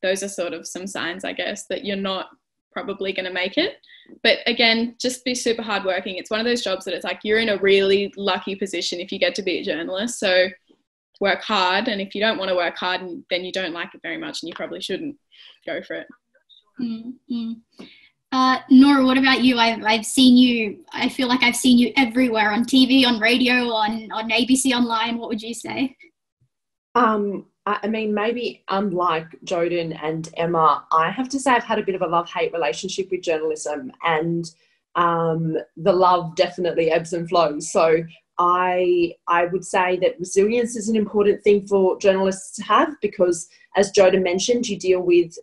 those are sort of some signs, I guess, that you're not probably going to make it. But again, just be super hardworking. It's one of those jobs that it's like you're in a really lucky position if you get to be a journalist. So work hard, and if you don't want to work hard, then you don't like it very much, and you probably shouldn't go for it. Mm-hmm. Nora, what about you? I've seen you. I feel like I've seen you everywhere, on TV, on radio, on ABC Online. What would you say? I mean, maybe unlike Jodan and Emma, I have to say I've had a bit of a love-hate relationship with journalism, and the love definitely ebbs and flows. So I would say that resilience is an important thing for journalists to have, because, as Jodan mentioned, you deal with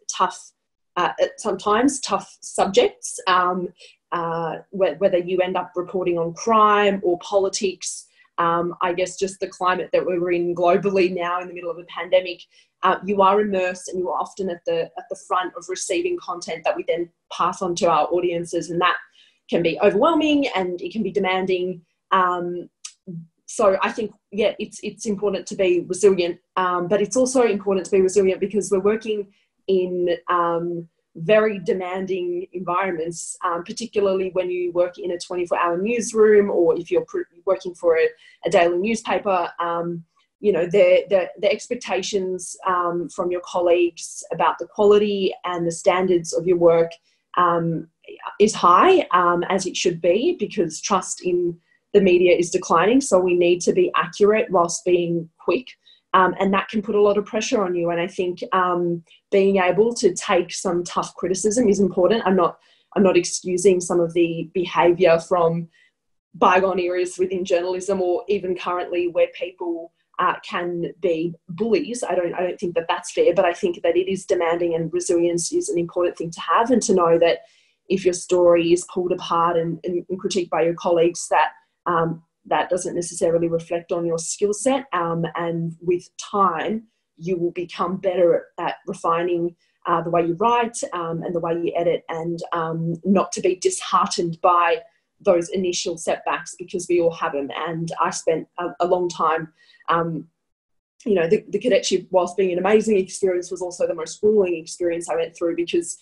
sometimes tough subjects, whether you end up reporting on crime or politics. I guess just the climate that we're in globally now in the middle of a pandemic, you are immersed and you are often at the front of receiving content that we then pass on to our audiences, and that can be overwhelming and it can be demanding. So I think, it's important to be resilient, but it's also important to be resilient because we're working in very demanding environments, particularly when you work in a 24-hour newsroom, or if you're working for a daily newspaper. You know, the expectations from your colleagues about the quality and the standards of your work is high, as it should be, because trust in the media is declining. So we need to be accurate whilst being quick. And that can put a lot of pressure on you. And I think being able to take some tough criticism is important. I'm not excusing some of the behaviour from bygone eras within journalism, or even currently where people can be bullies. I don't think that that's fair, but I think that it is demanding, and resilience is an important thing to have, and to know that if your story is pulled apart and critiqued by your colleagues, that doesn't necessarily reflect on your skill set, and with time you will become better at refining the way you write and the way you edit, and not to be disheartened by those initial setbacks, because we all have them. And I spent a long time, you know, the cadetship, whilst being an amazing experience, was also the most grueling experience I went through, because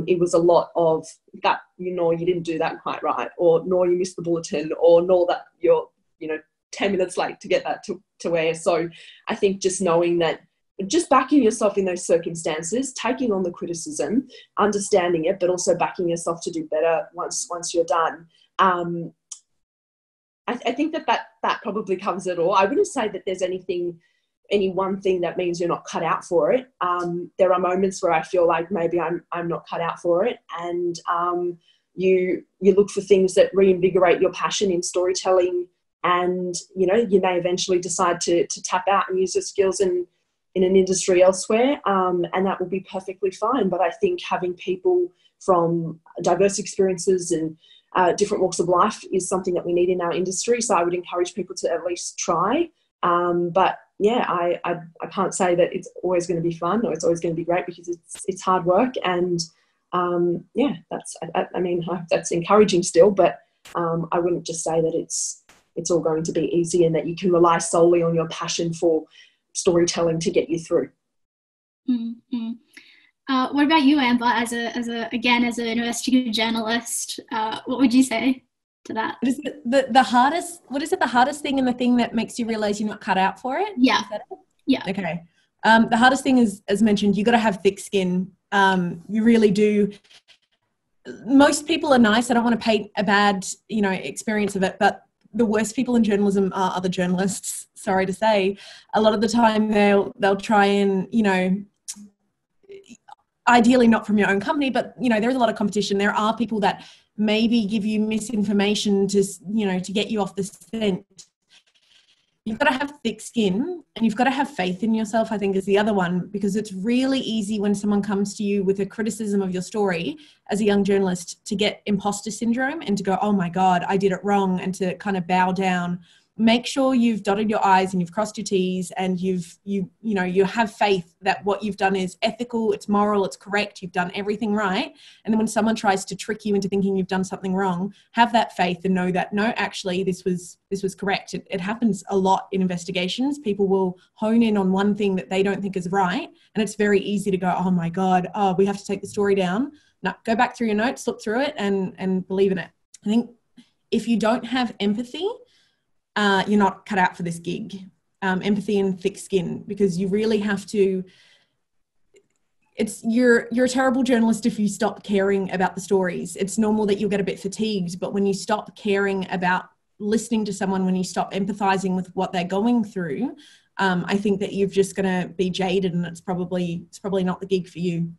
it was a lot of that, you know, you didn't do that quite right, or nor you missed the bulletin, or nor that you're, you know, 10 minutes late to get that to air. So I think just knowing that, just backing yourself in those circumstances, taking on the criticism, understanding it, but also backing yourself to do better once you're done. I think that probably covers it all. I wouldn't say that there's any one thing that means you're not cut out for it. There are moments where I feel like maybe I'm not cut out for it, and you look for things that reinvigorate your passion in storytelling, and you know, you may eventually decide to tap out and use your skills in an industry elsewhere, and that will be perfectly fine. But I think having people from diverse experiences and different walks of life is something that we need in our industry. So I would encourage people to at least try. But yeah, I can't say that it's always going to be fun or it's always going to be great, because it's hard work. And yeah, I mean, that's encouraging still, but I wouldn't just say that it's all going to be easy and that you can rely solely on your passion for storytelling to get you through. Mm-hmm. What about you, Amber, as an investigative journalist? What would you say to that? What is the hardest thing and the thing that makes you realize you're not cut out for it? Yeah. Yeah. Okay. The hardest thing is, as mentioned, you got to have thick skin. You really do. Most people are nice. I don't want to paint a bad, experience of it, but the worst people in journalism are other journalists. Sorry to say. A lot of the time they'll try and, ideally not from your own company, but there's a lot of competition. There are people that maybe give you misinformation to get you off the scent. You've got to have thick skin and you've got to have faith in yourself, I think, is the other one, because it's really easy when someone comes to you with a criticism of your story as a young journalist to get imposter syndrome and to go, oh my God, I did it wrong, and to kind of bow down. Make sure you've dotted your I's and you've crossed your T's, and you have faith that what you've done is ethical, it's moral, it's correct, you've done everything right. And then when someone tries to trick you into thinking you've done something wrong, have that faith and know that, no, actually this was correct. It happens a lot in investigations. People will hone in on one thing that they don't think is right, and it's very easy to go, oh my God, we have to take the story down. No, go back through your notes, look through it, and believe in it. I think if you don't have empathy, you're not cut out for this gig. Empathy and thick skin, because you really have to. You're a terrible journalist if you stop caring about the stories. It's normal that you'll get a bit fatigued, but when you stop caring about listening to someone, when you stop empathizing with what they're going through, I think that you're just going to be jaded, and it's probably not the gig for you.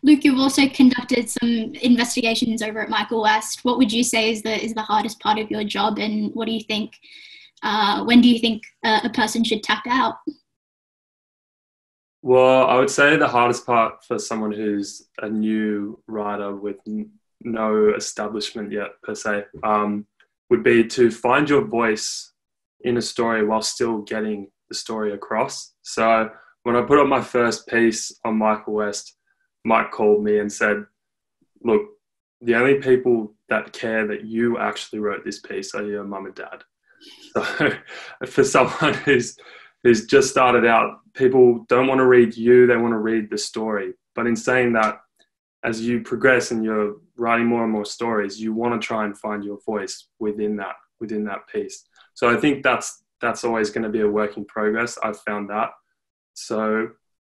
Luke, you've also conducted some investigations over at Michael West. What would you say is the hardest part of your job, and what do you think? When do you think a person should tap out? Well, I would say the hardest part for someone who's a new writer with no establishment yet per se would be to find your voice in a story while still getting the story across. So when I put up my first piece on Michael West, Mike called me and said, look, the only people that care that you actually wrote this piece are your mum and dad. So for someone who's just started out, people don't want to read you, they want to read the story. But in saying that, as you progress and you're writing more and more stories, you want to try and find your voice within that piece. So I think that's always going to be a work in progress. I've found that. So,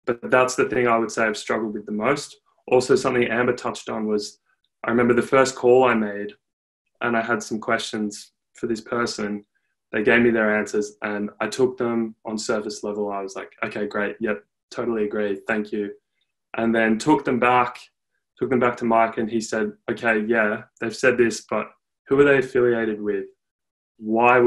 but that's the thing I would say I've struggled with the most. Also, something Amber touched on was, I remember the first call I made and I had some questions for this person. They gave me their answers and I took them on surface level. I was like, okay, great. Yep, totally agree. Thank you. And then took them back to Mike, and he said, okay, yeah, they've said this, but who are they affiliated with? What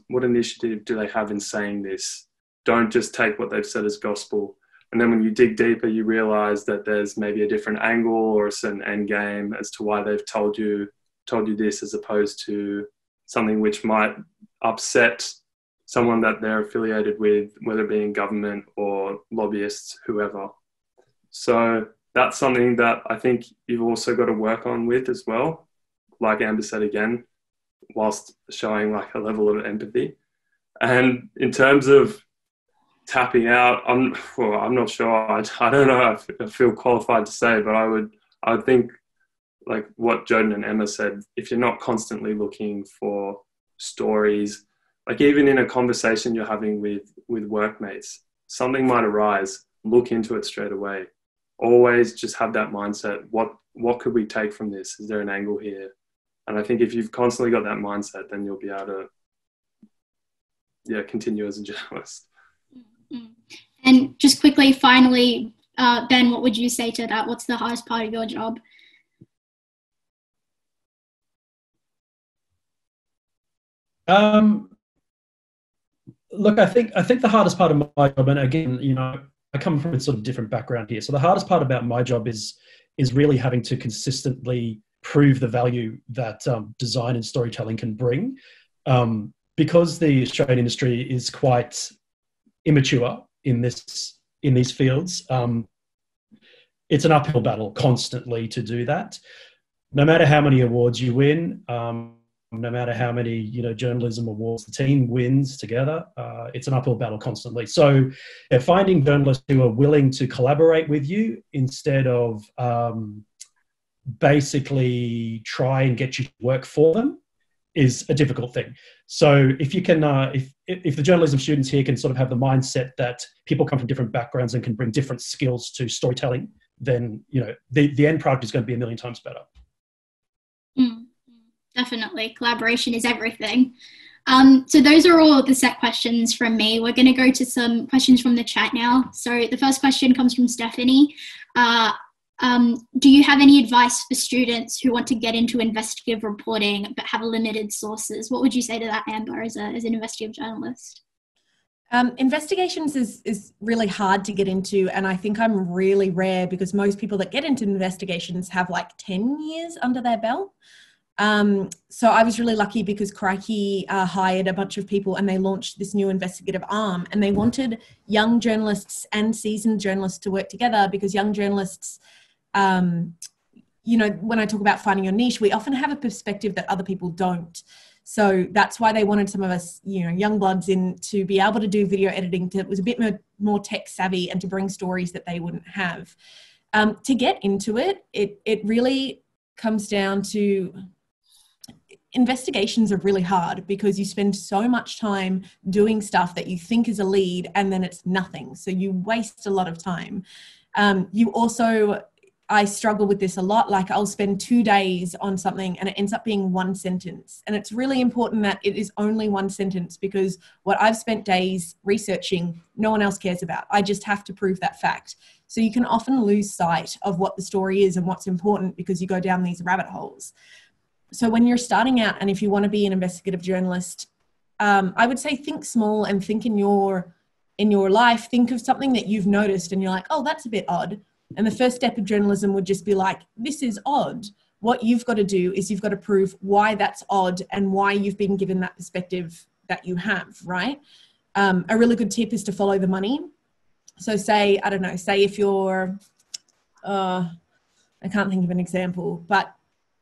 initiative do they have in saying this? Don't just take what they've said as gospel. And then when you dig deeper, you realize that there's maybe a different angle or a certain end game as to why they've told you this, as opposed to something which might upset someone that they're affiliated with, whether it be in government or lobbyists, whoever. So that's something that I think you've also got to work on with as well. Like Amber said again, whilst showing like a level of empathy. And in terms of tapping out, I'm not sure. I don't know if I feel qualified to say, but I would think, like what Jodan and Emma said, if you're not constantly looking for stories, like even in a conversation you're having with workmates, something might arise, look into it straight away. Always just have that mindset. What could we take from this? Is there an angle here? And I think if you've constantly got that mindset, then you'll be able to, continue as a journalist. And just quickly, finally, Ben, what would you say to that? What's the hardest part of your job? Look, I think the hardest part of my job, and again, I come from a sort of different background here. So the hardest part about my job is really having to consistently prove the value that design and storytelling can bring. Because the Australian industry is quite immature in these fields, it's an uphill battle constantly to do that. No matter how many awards you win, no matter how many journalism awards the team wins together, it's an uphill battle constantly. So finding journalists who are willing to collaborate with you instead of basically try and get you to work for them is a difficult thing. So if you can, if the journalism students here can sort of have the mindset that people come from different backgrounds and can bring different skills to storytelling, then the end product is going to be a million times better. Definitely, collaboration is everything. So those are all the set questions from me. We're going to go to some questions from the chat now. So the first question comes from Stephanie. Do you have any advice for students who want to get into investigative reporting but have limited sources? What would you say to that, Amber, as an investigative journalist? Investigations is really hard to get into, and I think I'm really rare because most people that get into investigations have like 10 years under their belt. So I was really lucky because Crikey hired a bunch of people and they launched this new investigative arm, and they wanted young journalists and seasoned journalists to work together because young journalists, when I talk about finding your niche, we often have a perspective that other people don't. So that's why they wanted some of us, young bloods in to be able to do video editing that was a bit more tech savvy and to bring stories that they wouldn't have. To get into it, it really comes down to investigations are really hard because you spend so much time doing stuff that you think is a lead and then it's nothing. So you waste a lot of time. I struggle with this a lot. Like I'll spend 2 days on something and it ends up being one sentence. And it's really important that it is only one sentence because what I've spent days researching, no one else cares about. I just have to prove that fact. So you can often lose sight of what the story is and what's important because you go down these rabbit holes. So when you're starting out and if you want to be an investigative journalist, I would say think small and think in your life, think of something that you've noticed and you're like, oh, that's a bit odd. And the first step of journalism would just be like, this is odd. What you've got to do is you've got to prove why that's odd and why you've been given that perspective that you have, right? A really good tip is to follow the money. So say if you're, I can't think of an example, but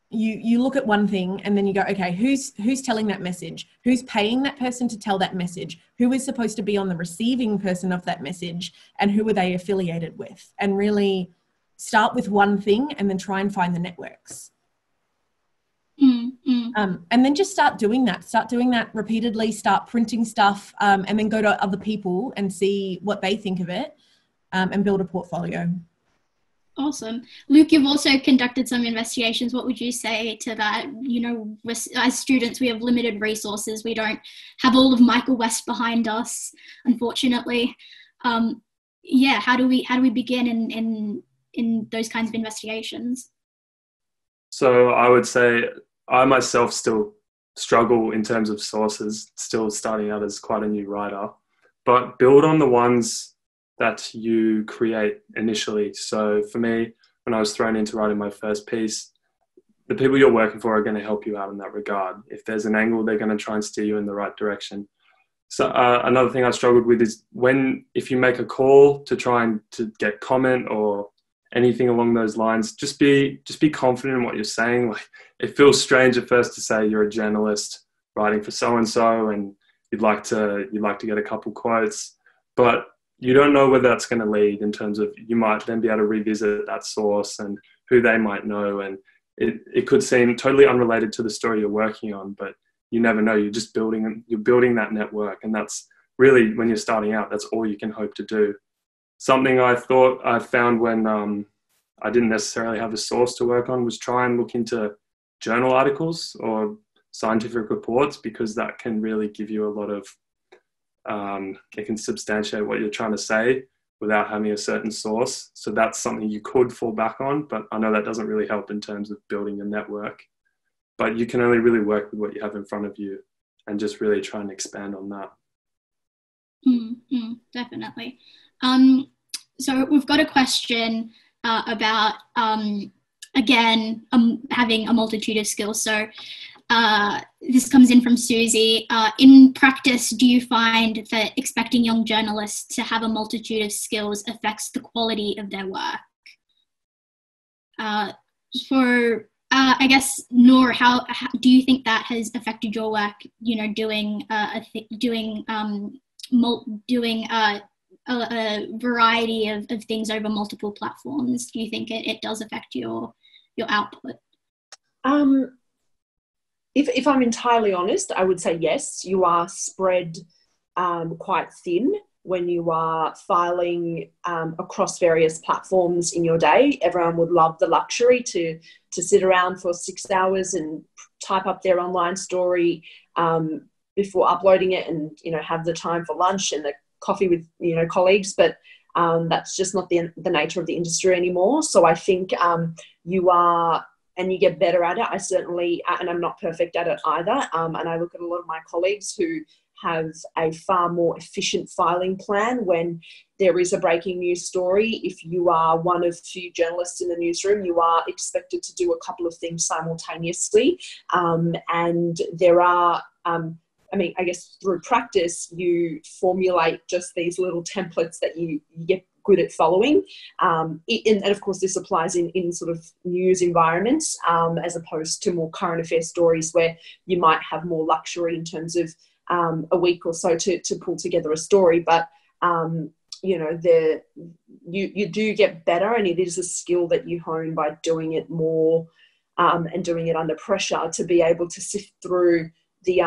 you look at one thing and then you go, okay, who's telling that message? Who's paying that person to tell that message? Who is supposed to be on the receiving person of that message? And who are they affiliated with? And really start with one thing and then try and find the networks. And then just start doing that repeatedly, start printing stuff, and then go to other people and see what they think of it, and build a portfolio. Awesome. Luke, you've also conducted some investigations. What would you say to that? As students, we have limited resources. We don't have all of Michael West behind us, unfortunately. How do we begin in those kinds of investigations? So I would say I myself still struggle in terms of sources, still starting out as quite a new writer, but build on the ones that you create initially. So for me, when I was thrown into writing my first piece, the people you're working for are going to help you out in that regard. If there's an angle, they're going to try and steer you in the right direction. So another thing I struggled with is if you make a call to try and to get comment or anything along those lines, just be confident in what you're saying. Like, it feels strange at first to say you're a journalist writing for so-and-so and you'd like to get a couple quotes, but you don't know where that's going to lead in terms of you might then be able to revisit that source and who they might know. And it could seem totally unrelated to the story you're working on, but you never know. You're building that network. And that's really, when you're starting out, that's all you can hope to do. Something I thought I found when I didn't necessarily have a source to work on was try and look into journal articles or scientific reports, because that can really give you a lot of it can substantiate what you're trying to say without having a certain source. So that's something you could fall back on, but I know that doesn't really help in terms of building a network. But you can only really work with what you have in front of you and just really try and expand on that. Definitely. So we've got a question about, having a multitude of skills. So this comes in from Susie. In practice, do you find that expecting young journalists to have a multitude of skills affects the quality of their work? For I guess, Noor, how do you think that has affected your work? You know, doing a variety of things over multiple platforms. Do you think it does affect your output? If I'm entirely honest, I would say yes. You are spread quite thin when you are filing across various platforms in your day. Everyone would love the luxury to sit around for 6 hours and type up their online story before uploading it, and have the time for lunch and the coffee with colleagues. But that's just not the nature of the industry anymore. So I think you are, and you get better at it. I certainly, and I'm not perfect at it either. And I look at a lot of my colleagues who have a far more efficient filing plan when there is a breaking news story. If you are one of few journalists in the newsroom, you are expected to do a couple of things simultaneously. And there are, I guess through practice, you formulate just these little templates that you get good at following. And of course, this applies in sort of news environments as opposed to more current affairs stories where you might have more luxury in terms of a week or so to pull together a story. But, you do get better, and it is a skill that you hone by doing it more and doing it under pressure, to be able to sift through the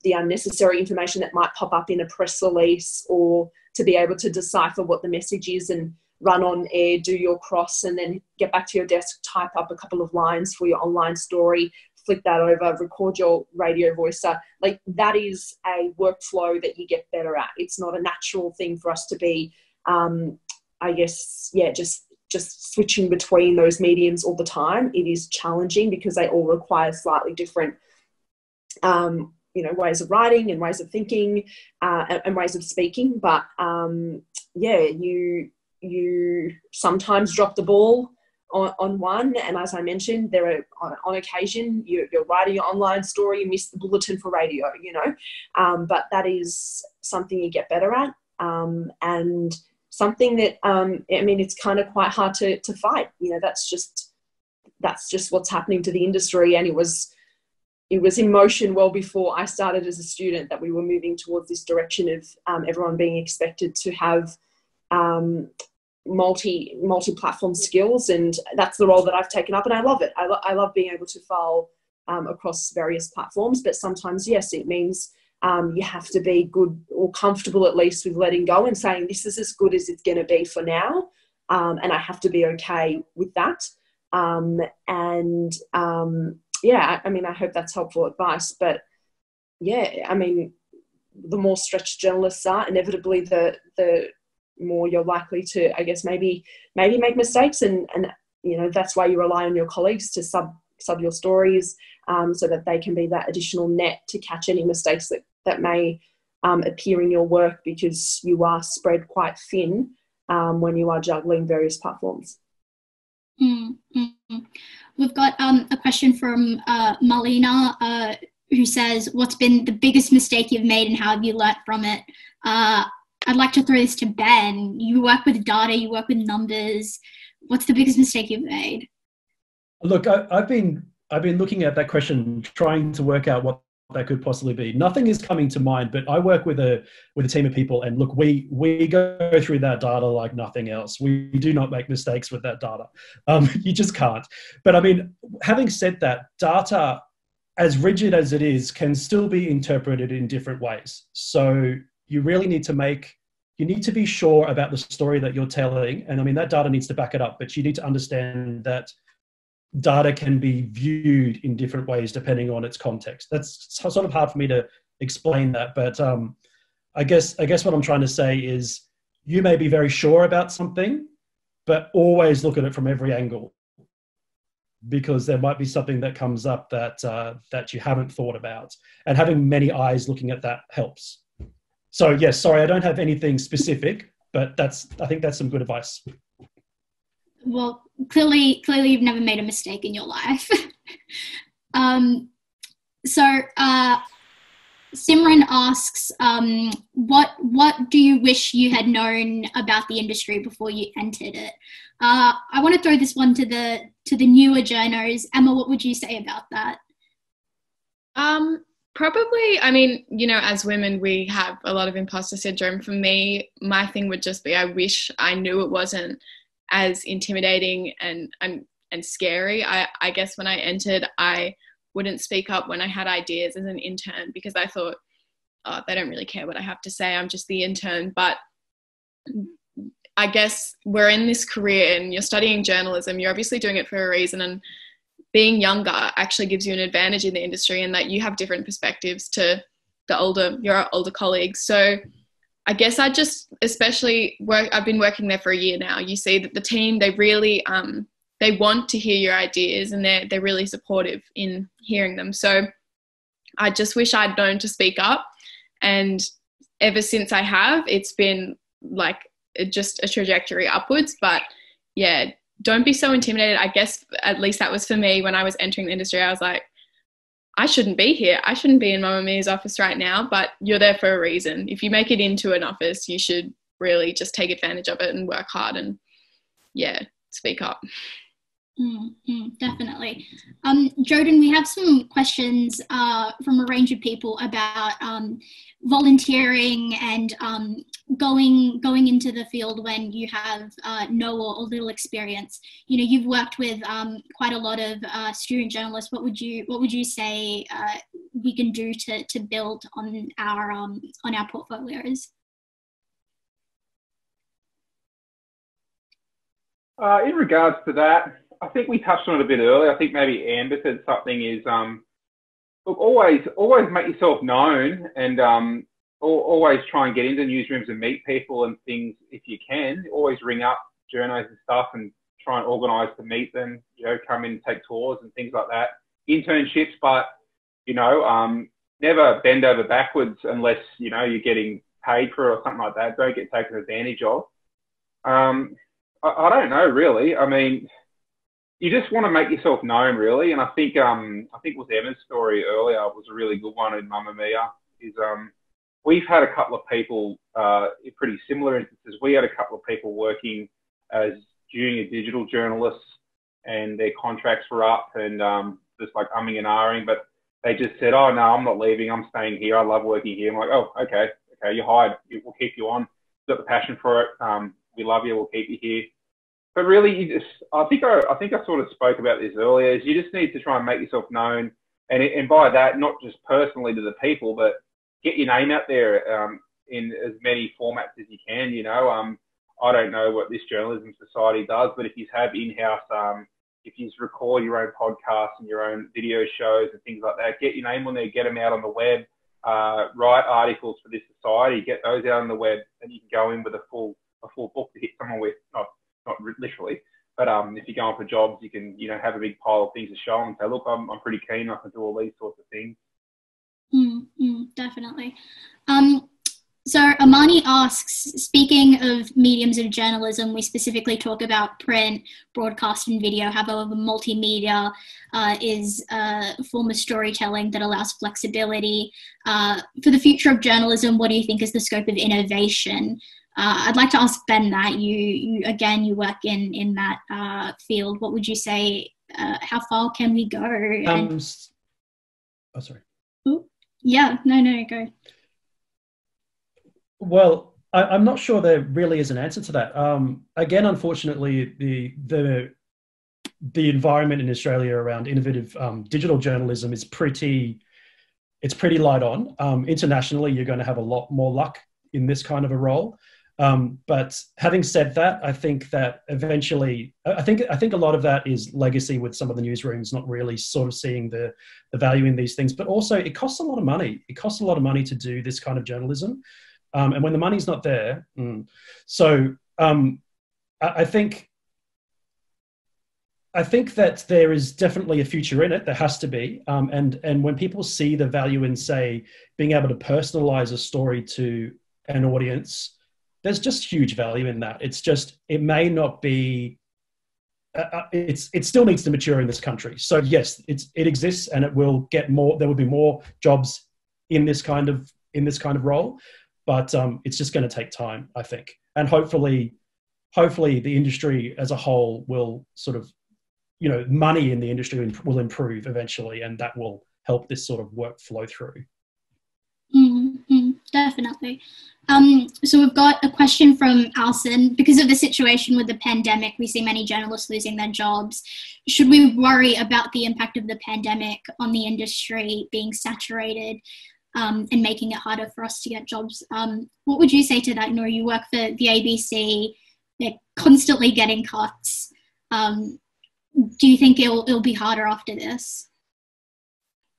unnecessary information that might pop up in a press release, or to be able to decipher what the message is and run on air, do your cross, and then get back to your desk, type up a couple of lines for your online story, flick that over, record your radio voicer. Like, that is a workflow that you get better at. It's not a natural thing for us to be, just switching between those mediums all the time. It is challenging because they all require slightly different ways of writing and ways of thinking and ways of speaking. But you sometimes drop the ball on one, and as I mentioned, there are on occasion you're writing your online story, you miss the bulletin for radio, but that is something you get better at, and something that it's kind of quite hard to fight. That's just what's happening to the industry, and it was in motion well before I started as a student, that we were moving towards this direction of everyone being expected to have multi-platform skills, and that's the role that I've taken up, and I love it. I love being able to file across various platforms, but sometimes, yes, it means you have to be good or comfortable at least with letting go and saying, this is as good as it's going to be for now, and I have to be okay with that. I hope that's helpful advice. But the more stretched journalists are, inevitably the more you're likely to, I guess, maybe make mistakes, and that's why you rely on your colleagues to sub your stories, so that they can be that additional net to catch any mistakes that may appear in your work, because you are spread quite thin when you are juggling various platforms. Mm-hmm. We've got a question from Marlena, who says, what's been the biggest mistake you've made and how have you learnt from it? I'd like to throw this to Ben. You work with data, you work with numbers. What's the biggest mistake you've made? Look, I've been looking at that question, trying to work out what that could possibly be. Nothing is coming to mind, but I work with a team of people, and look, we go through that data like nothing else. We do not make mistakes with that data. You just can't. But having said that, data, as rigid as it is, can still be interpreted in different ways. So you really need to be sure about the story that you're telling, and that data needs to back it up. But you need to understand that data can be viewed in different ways depending on its context. That's sort of hard for me to explain that, but I guess what I'm trying to say is, you may be very sure about something, but always look at it from every angle, because there might be something that comes up that you haven't thought about, and having many eyes looking at that helps. So yes, sorry, I don't have anything specific, but I think that's some good advice. Well, clearly you've never made a mistake in your life. So Simran asks, what do you wish you had known about the industry before you entered it? I want to throw this one to the newer journos. Emma, what would you say about that? Probably, I mean, you know, as women, we have a lot of imposter syndrome. For me, my thing would just be, I wish I knew it wasn't as intimidating and scary. I guess when I entered, I wouldn't speak up when I had ideas as an intern because I thought, oh, they don't really care what I have to say. I'm just the intern. But I guess we're in this career and you're studying journalism. You're obviously doing it for a reason. And being younger actually gives you an advantage in the industry in that you have different perspectives to your older colleagues. So I guess I just especially I've been working there for a year now. You see that the team, they really, they want to hear your ideas and they're really supportive in hearing them. So I just wish I'd known to speak up. And ever since I have, it's been like just a trajectory upwards. But yeah, don't be so intimidated. I guess at least that was for me when I was entering the industry. I was like, I shouldn't be here. I shouldn't be in Mamamia's office right now, but you're there for a reason. If you make it into an office, you should really just take advantage of it and work hard and, yeah, speak up. Definitely. Jodan, we have some questions from a range of people about volunteering and going into the field when you have no or little experience. You know, you've worked with quite a lot of student journalists. What would you say we can do to build on our portfolios? In regards to that, I think we touched on it a bit earlier. I think maybe Amber said something is, look, always make yourself known and always try and get into newsrooms and meet people and things if you can. Always ring up journos and stuff and try and organise to meet them, you know, come in and take tours and things like that. Internships, but, you know, never bend over backwards unless, you know, you're getting paid for it or something like that. Don't get taken advantage of. I don't know, really. I mean, you just want to make yourself known, really. And I think it was Emma's story earlier was a really good one in Mamamia. Is we've had a couple of people in pretty similar instances. We had a couple of people working as junior digital journalists, and their contracts were up, and just like umming and ahhing, but they just said, "Oh no, I'm not leaving. I'm staying here. I love working here." I'm like, "Oh, okay, you're hired. We'll keep you on. You've got the passion for it. We love you. We'll keep you here." But really, I think I sort of spoke about this earlier, is you just need to try and make yourself known. And by that, not just personally to the people, but get your name out there in as many formats as you can, you know. I don't know what this Journalism Society does, but if you have in-house, if you record your own podcasts and your own video shows and things like that, get your name on there, get them out on the web, write articles for this society, get those out on the web, and you can go in with a full book to hit someone with, not literally, but if you're going for jobs, you can, you know, have a big pile of things to show them and say, look, I'm pretty keen, I can do all these sorts of things. Definitely. So Amani asks, speaking of mediums of journalism, we specifically talk about print, broadcast and video. However, multimedia is a form of storytelling that allows flexibility. For the future of journalism, what do you think is the scope of innovation? I'd like to ask Ben that. You work in that field. What would you say? How far can we go? Sorry. Ooh, yeah, no, go. Well, I'm not sure there really is an answer to that. Again, unfortunately, the environment in Australia around innovative digital journalism is pretty light on. Internationally, you're going to have a lot more luck in this kind of a role. But having said that, I think that eventually, I think a lot of that is legacy with some of the newsrooms not really sort of seeing the value in these things. But also, it costs a lot of money. It costs a lot of money to do this kind of journalism. And when the money's not there, I think that there is definitely a future in it. There has to be. And when people see the value in, say, being able to personalize a story to an audience, there's just huge value in that. It's just, it may not be, it still needs to mature in this country. So yes, it exists, and it will get more, there will be more jobs in this kind of role, but it's just going to take time, I think, and hopefully the industry as a whole will sort of, money in the industry will improve eventually, and that will help this sort of work flow through. Mm-hmm, definitely. So we've got a question from Alison. Because of the situation with the pandemic, we see many journalists losing their jobs. Should we worry about the impact of the pandemic on the industry being saturated and making it harder for us to get jobs? What would you say to that, Nora? You work for the ABC. They're constantly getting cuts. Do you think it'll be harder after this?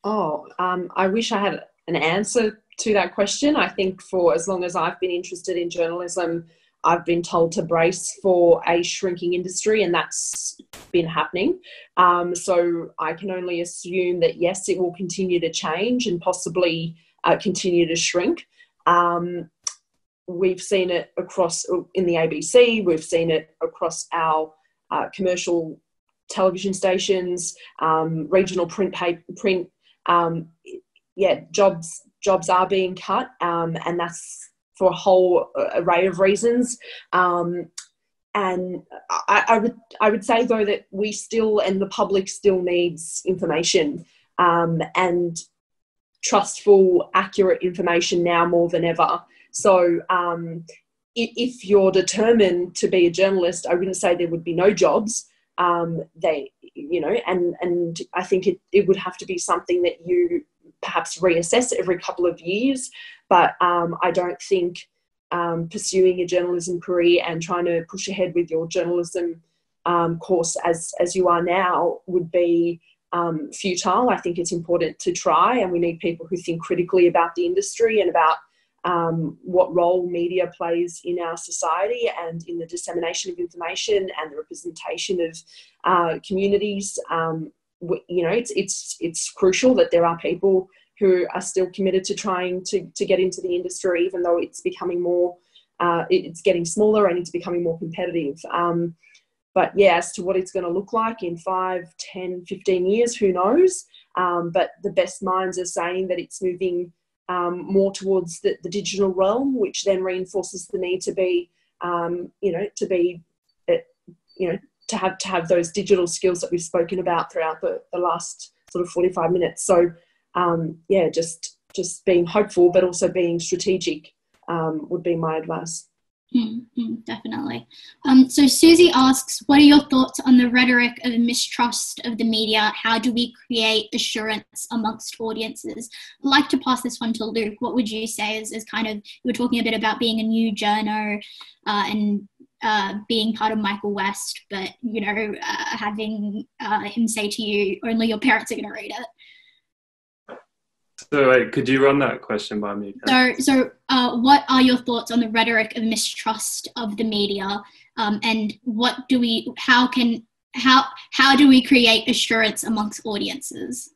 I wish I had an answer to that question. I think for as long as I've been interested in journalism, I've been told to brace for a shrinking industry, and that's been happening. So I can only assume that, yes, it will continue to change and possibly continue to shrink. We've seen it across in the ABC. We've seen it across our commercial television stations, regional print. Jobs are being cut, and that's for a whole array of reasons. And I would say, though, that we still, and the public still, needs information and trustful, accurate information now more than ever. So if you're determined to be a journalist, I wouldn't say there would be no jobs. And I think it would have to be something that you perhaps reassess every couple of years. But I don't think pursuing a journalism career and trying to push ahead with your journalism course as you are now would be futile. I think it's important to try, and we need people who think critically about the industry and about what role media plays in our society and in the dissemination of information and the representation of communities. It's crucial that there are people who are still committed to trying to get into the industry, even though it's becoming more, it's getting smaller and it's becoming more competitive. But yeah, as to what it's going to look like in 5, 10, 15 years, who knows? But the best minds are saying that it's moving more towards the digital realm, which then reinforces the need to be, to have those digital skills that we've spoken about throughout the last sort of 45 minutes. So, just being hopeful, but also being strategic would be my advice. Definitely. So Susie asks, what are your thoughts on the rhetoric of mistrust of the media? How do we create assurance amongst audiences? I'd like to pass this one to Luke. What would you say is kind of, you were talking a bit about being a new journo and being part of Michael West, but, having him say to you, only your parents are going to read it. So wait, could you run that question by me? So what are your thoughts on the rhetoric of mistrust of the media, and how do we create assurance amongst audiences?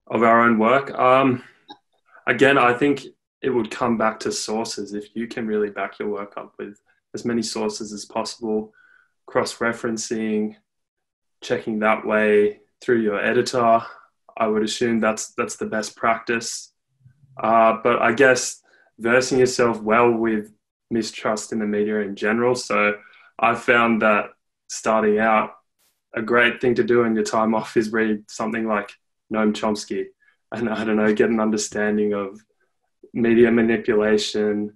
Of our own work? Again, I think it would come back to sources. If you can really back your work up with as many sources as possible, cross-referencing, checking that way through your editor, I would assume that's the best practice. But I guess versing yourself well with mistrust in the media in general. So I found that starting out, a great thing to do in your time off is read something like Noam Chomsky, and I don't know, get an understanding of media manipulation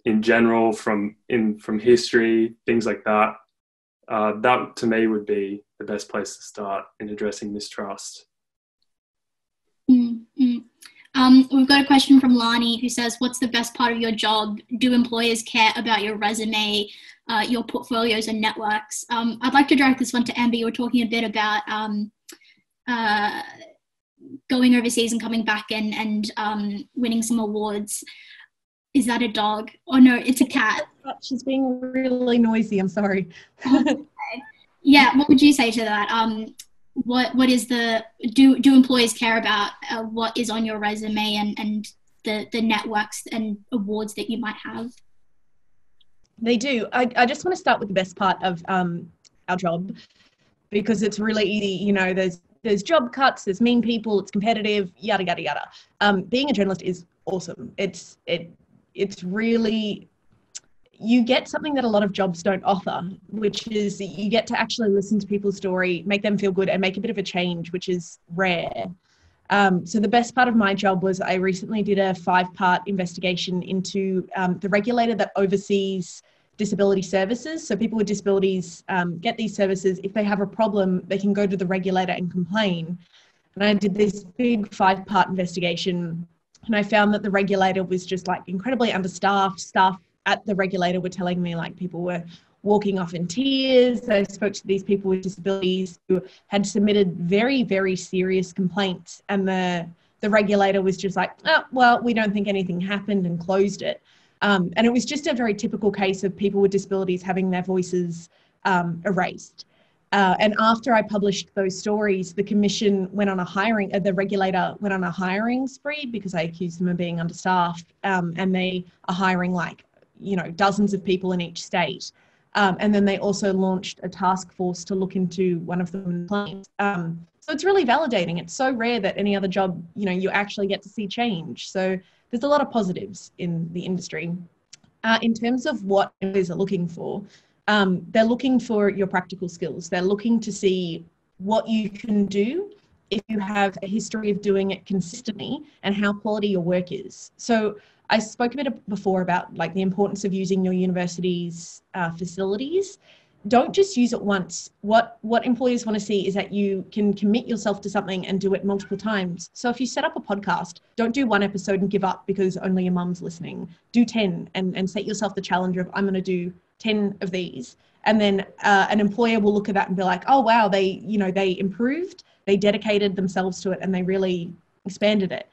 in general from history, things like that. That to me would be the best place to start in addressing mistrust. We've got a question from Lani who says, what's the best part of your job? Do employers care about your resume, your portfolios and networks? I'd like to direct this one to Amber. You were talking a bit about going overseas and coming back and winning some awards. Is that a dog? Oh no, it's a cat. She's being really noisy, I'm sorry. Okay. Yeah, what would you say to that? What is do employers care about what is on your resume and the networks and awards that you might have? They do. I just want to start with the best part of our job, because it's really easy. There's there's job cuts, there's mean people, it's competitive, yada, yada, yada. Being a journalist is awesome. It's really, you get something that a lot of jobs don't offer, which is that you get to actually listen to people's story, make them feel good, and make a bit of a change, which is rare. So the best part of my job was I recently did a 5-part investigation into the regulator that oversees disability services. So people with disabilities get these services. If they have a problem, they can go to the regulator and complain. And I did this big 5-part investigation, and I found that the regulator was just like incredibly understaffed. Staff at the regulator were telling me like people were walking off in tears. I spoke to these people with disabilities who had submitted very, very serious complaints, and the regulator was just like, oh, well, we don't think anything happened, and closed it. And it was just a very typical case of people with disabilities having their voices erased. And after I published those stories, the commission went on a hiring, the regulator went on a hiring spree because I accused them of being understaffed, and they are hiring like, dozens of people in each state. And then they also launched a task force to look into one of the complaints. So it's really validating. It's so rare that any other job, you actually get to see change. So there's a lot of positives in the industry. In terms of what employers are looking for, they're looking for your practical skills. They're looking to see what you can do if you have a history of doing it consistently, and how quality your work is. So I spoke a bit before about like the importance of using your university's facilities. Don't just use it once. What employers want to see is that you can commit yourself to something and do it multiple times. So if you set up a podcast, don't do 1 episode and give up because only your mum's listening. Do 10 and set yourself the challenge of, I'm going to do 10 of these. And then an employer will look at that and be like, oh, wow, they improved, they dedicated themselves to it, and they really expanded it.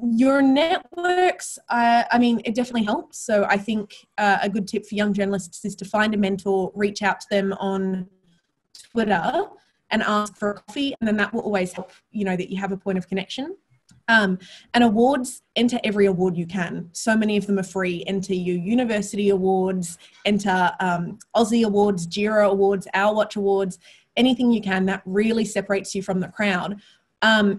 Your networks, it definitely helps. So I think a good tip for young journalists is to find a mentor, reach out to them on Twitter and ask for a coffee. And then that will always help, that you have a point of connection. And awards, enter every award you can. So many of them are free. Enter your university awards, enter Aussie awards, Jira awards, Our Watch awards, anything you can that really separates you from the crowd.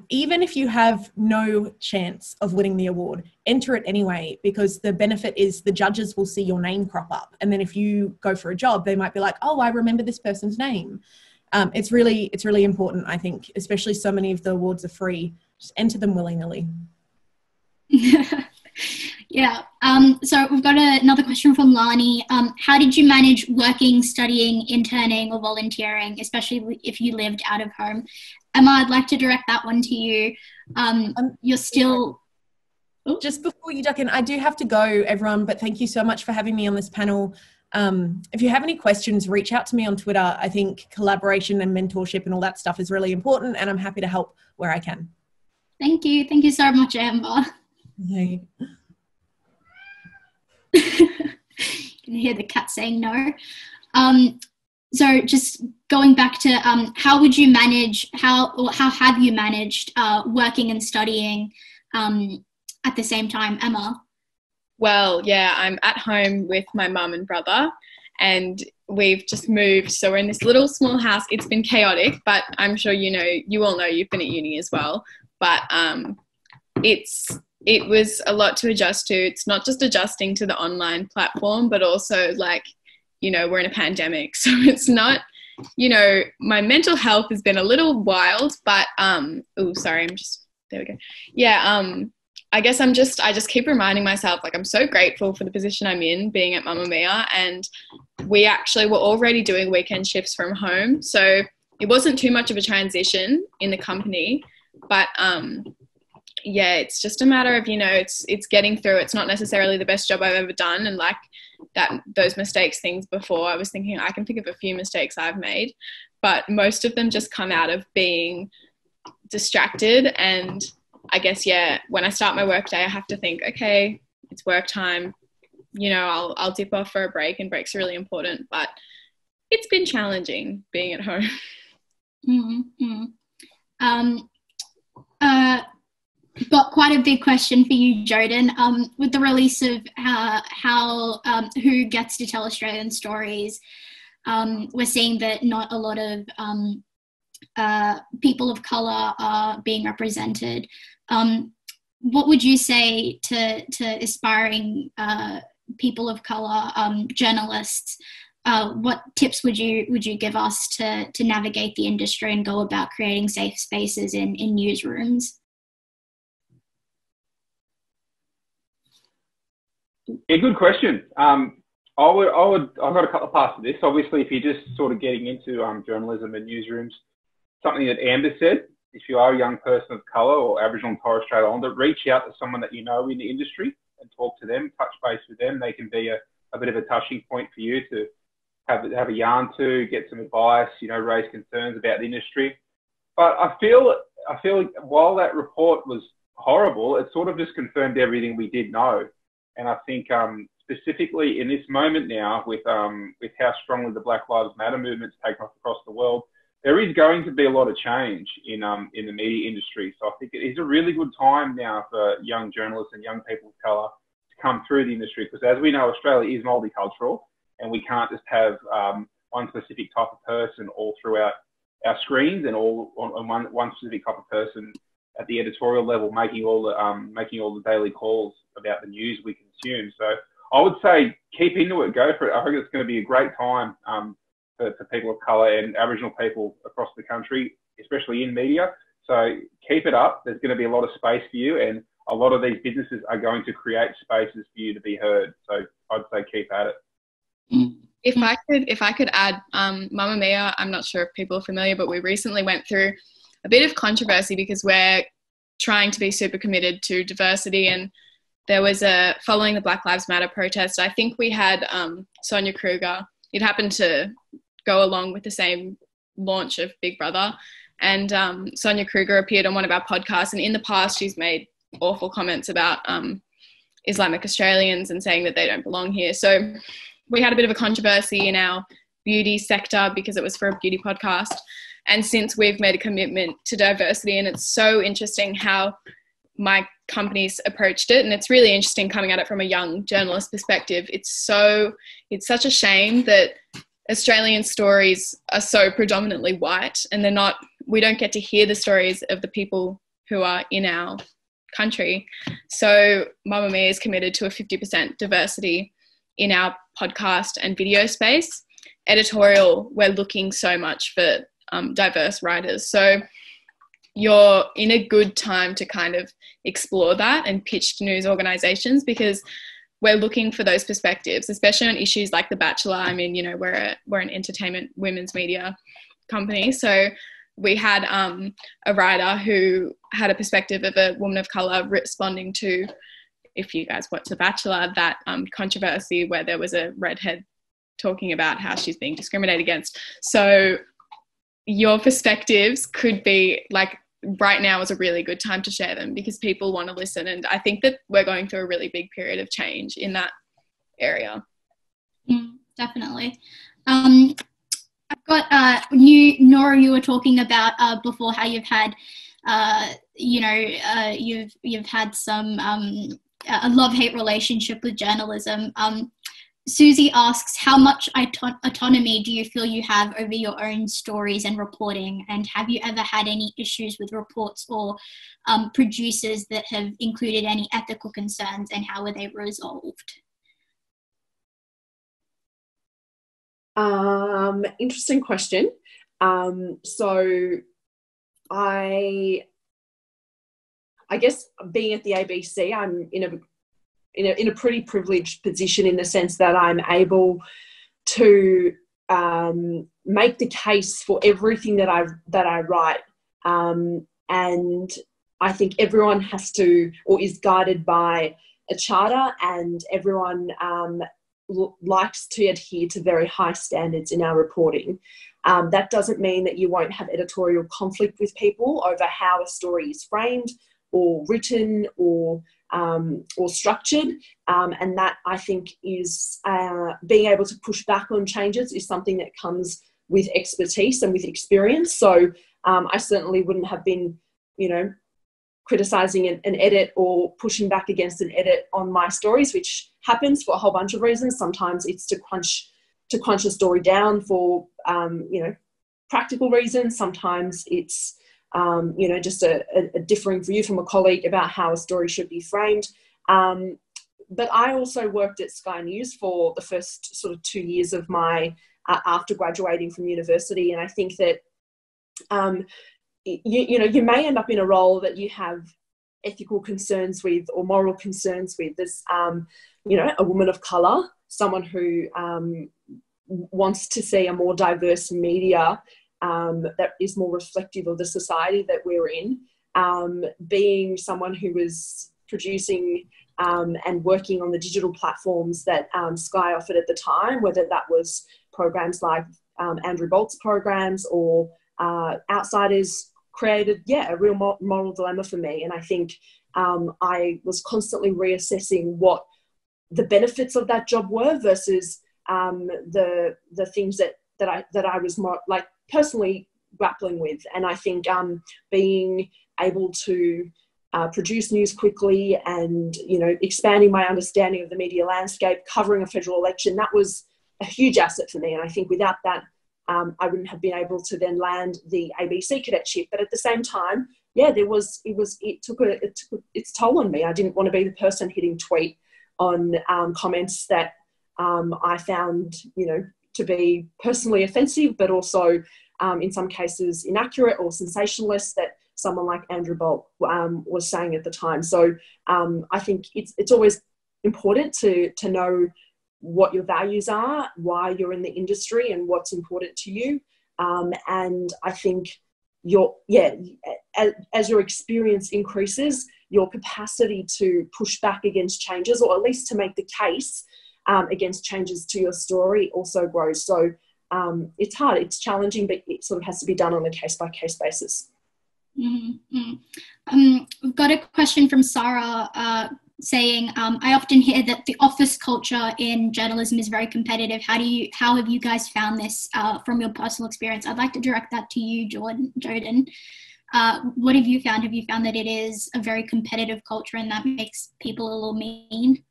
Even if you have no chance of winning the award, enter it anyway, because the benefit is the judges will see your name crop up. And then if you go for a job, they might be like, oh, I remember this person's name. It's really important, I think, especially so many of the awards are free. Just enter them willy-nilly. Yeah. So we've got another question from Lani. How did you manage working, studying, interning, or volunteering, especially if you lived out of home? Emma, I'd like to direct that one to you. You're still... Just before you duck in, I do have to go, everyone, but thank you so much for having me on this panel. If you have any questions, reach out to me on Twitter. I think collaboration and mentorship and all that stuff is really important, and I'm happy to help where I can. Thank you. Thank you so much, Amber. Hey. You can hear the cat saying no. So just going back to how would you manage, how have you managed working and studying at the same time, Emma? Well, yeah, I'm at home with my mum and brother, and we've just moved. So we're in this little small house. It's been chaotic, but I'm sure you all know you've been at uni as well. But it was a lot to adjust to. It's not just adjusting to the online platform, but also we're in a pandemic. So it's not, my mental health has been a little wild, but, there we go. Yeah. I guess I just keep reminding myself, I'm so grateful for the position I'm in, being at Mamamia, and we actually were already doing weekend shifts from home. So it wasn't too much of a transition in the company, but, yeah, it's just a matter of, it's getting through. It's not necessarily the best job I've ever done. And those mistakes things before, I was thinking I can think of a few mistakes I've made, but most of them just come out of being distracted. And I guess, yeah, when I start my work day, I have to think, okay, it's work time. I'll dip off for a break, and breaks are really important, but it's been challenging being at home. Mm-hmm. Got quite a big question for you, Jodan. With the release of who gets to tell Australian stories, we're seeing that not a lot of people of colour are being represented. What would you say to aspiring people of colour journalists? What tips would you give us to navigate the industry and go about creating safe spaces in newsrooms? Yeah, good question. I've got a couple of parts to this. Obviously, if you're just sort of getting into journalism and newsrooms, something that Amber said, if you are a young person of colour or Aboriginal and Torres Strait Islander, reach out to someone that you know in the industry and talk to them, touch base with them. They can be a bit of a touching point for you to have a yarn to, get some advice, raise concerns about the industry. But I feel while that report was horrible, it sort of just confirmed everything we did know. And I think specifically in this moment now, with how strongly the Black Lives Matter movement's taken off across the world, there is going to be a lot of change in the media industry. So I think it is a really good time now for young journalists and young people of colour to come through the industry, because as we know, Australia is multicultural, and we can't just have one specific type of person all throughout our screens and all on one specific type of person at the editorial level making all the daily calls about the news we consume. So I would say keep into it, go for it. I think it's going to be a great time for people of colour and Aboriginal people across the country, especially in media. So keep it up. There's going to be a lot of space for you, and a lot of these businesses are going to create spaces for you to be heard. So I'd say keep at it. If I could add, Mamamia, I'm not sure if people are familiar, but we recently went through a bit of controversy because we're trying to be super committed to diversity, and there was following the Black Lives Matter protest, I think we had Sonia Kruger. It happened to go along with the same launch of Big Brother, and Sonia Kruger appeared on one of our podcasts, and in the past she's made awful comments about Islamic Australians and saying that they don't belong here. So we had a bit of a controversy in our beauty sector because it was for a beauty podcast. And since we've made a commitment to diversity, and it's so interesting how my company's approached it, and it's really interesting coming at it from a young journalist perspective. It's such a shame that Australian stories are so predominantly white, and we don't get to hear the stories of the people who are in our country. So Mamamia is committed to a 50% diversity in our podcast and video space. Editorial, we're looking so much for diverse writers. So you're in a good time to kind of explore that and pitch to news organisations, because we're looking for those perspectives, especially on issues like The Bachelor. I mean, we're an entertainment women's media company. So we had a writer who had a perspective of a woman of colour responding to, if you guys watch The Bachelor, that controversy where there was a redhead talking about how she's being discriminated against. So your perspectives could be like, right now is a really good time to share them because people want to listen. And I think that we're going through a really big period of change in that area. Definitely. I've got Nora, you were talking about before how you've had, you've had some a love-hate relationship with journalism. Susie asks, how much autonomy do you feel you have over your own stories and reporting? And have you ever had any issues with reports or producers that have included any ethical concerns, and how were they resolved? Interesting question. So I guess being at the ABC, I'm in a pretty privileged position in the sense that I'm able to make the case for everything that I write, and I think everyone has to, or is guided by, a charter, and everyone likes to adhere to very high standards in our reporting. That doesn't mean that you won't have editorial conflict with people over how a story is framed or written or structured, and that, I think, is being able to push back on changes is something that comes with expertise and with experience. So I certainly wouldn't have been, criticising an edit or pushing back against an edit on my stories, which happens for a whole bunch of reasons. Sometimes it's to to crunch a story down for, practical reasons. Sometimes it's, just a differing view from a colleague about how a story should be framed. But I also worked at Sky News for the first sort of 2 years of my, after graduating from university. And I think that, you may end up in a role that you have ethical concerns with or moral concerns with. There's, a woman of colour, someone who wants to see a more diverse media that is more reflective of the society that we're in, being someone who was producing and working on the digital platforms that Sky offered at the time, whether that was programs like Andrew Bolt's programs or Outsiders, created, a real moral dilemma for me. And I think I was constantly reassessing what the benefits of that job were versus the things that I was more like personally grappling with. And I think being able to produce news quickly and, expanding my understanding of the media landscape, covering a federal election, that was a huge asset for me. And I think without that, I wouldn't have been able to then land the ABC cadetship. But at the same time, it took its toll on me. I didn't want to be the person hitting tweet on comments that I found, to be personally offensive, but also in some cases inaccurate or sensationalist that someone like Andrew Bolt was saying at the time. So I think it's always important to know what your values are, why you're in the industry and what's important to you. And I think as your experience increases, your capacity to push back against changes, or at least to make the case against changes to your story, also grows. So it's hard, it's challenging, but it sort of has to be done on a case-by-case basis. We've got a question from Sarah saying, I often hear that the office culture in journalism is very competitive. How have you guys found this from your personal experience? I'd like to direct that to you, Jodan. What have you found? Have you found that it is a very competitive culture and that makes people a little mean?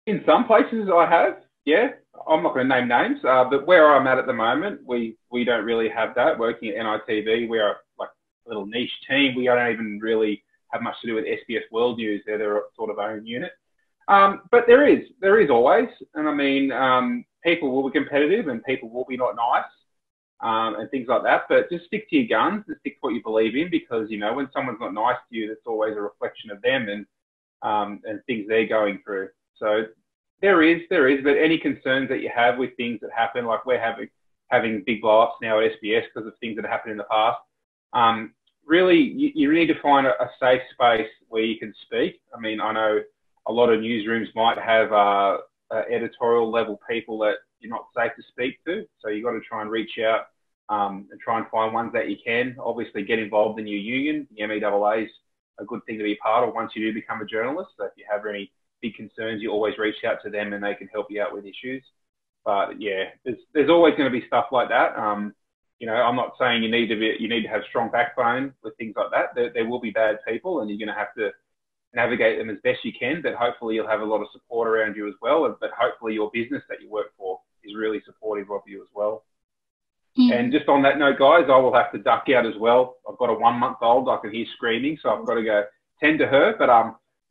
In some places I have, yeah. I'm not going to name names, but where I'm at the moment, we don't really have that. Working at MNITV, we are like a little niche team. We don't even really have much to do with SBS World News. They're their sort of own unit. But there is always, and I mean, people will be competitive and people will be not nice and things like that. But just stick to your guns and stick to what you believe in, because when someone's not nice to you, that's always a reflection of them and things they're going through. So there is, but any concerns that you have with things that happen, like we're having big blow-ups now at SBS because of things that happened in the past, really, you need to find a safe space where you can speak. I mean, I know a lot of newsrooms might have editorial level people that you're not safe to speak to, so you've got to try and reach out and try and find ones that you can. Obviously, get involved in your union. The MEAA is a good thing to be a part of once you do become a journalist. So if you have any big concerns, you always reach out to them and they can help you out with issues. But yeah, there's always going to be stuff like that. I'm not saying you need to have strong backbone with things like that. There will be bad people, and you're going to have to navigate them as best you can. But hopefully, you'll have a lot of support around you as well. But hopefully, your business that you work for is really supportive of you as well. And just on that note, guys, I will have to duck out as well. I've got a 1-month-old. I can hear screaming, so I've got to go tend to her. But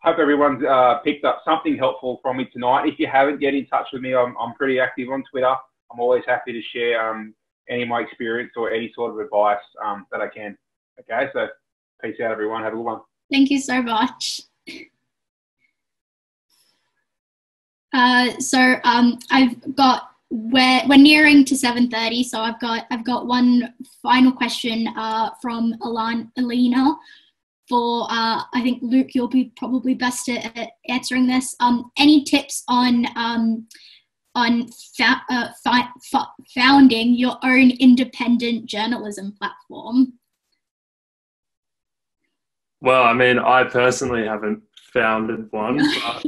hope everyone's picked up something helpful from me tonight. If you haven't, get in touch with me. I'm pretty active on Twitter. I'm always happy to share any of my experience or any sort of advice that I can. Okay, so peace out, everyone. Have a good one. Thank you so much. We're nearing to 7:30, so I've got one final question from Alina. For I think Luke, you'll be probably best at answering this. Any tips on founding your own independent journalism platform? Well, I mean, I personally haven't founded one, but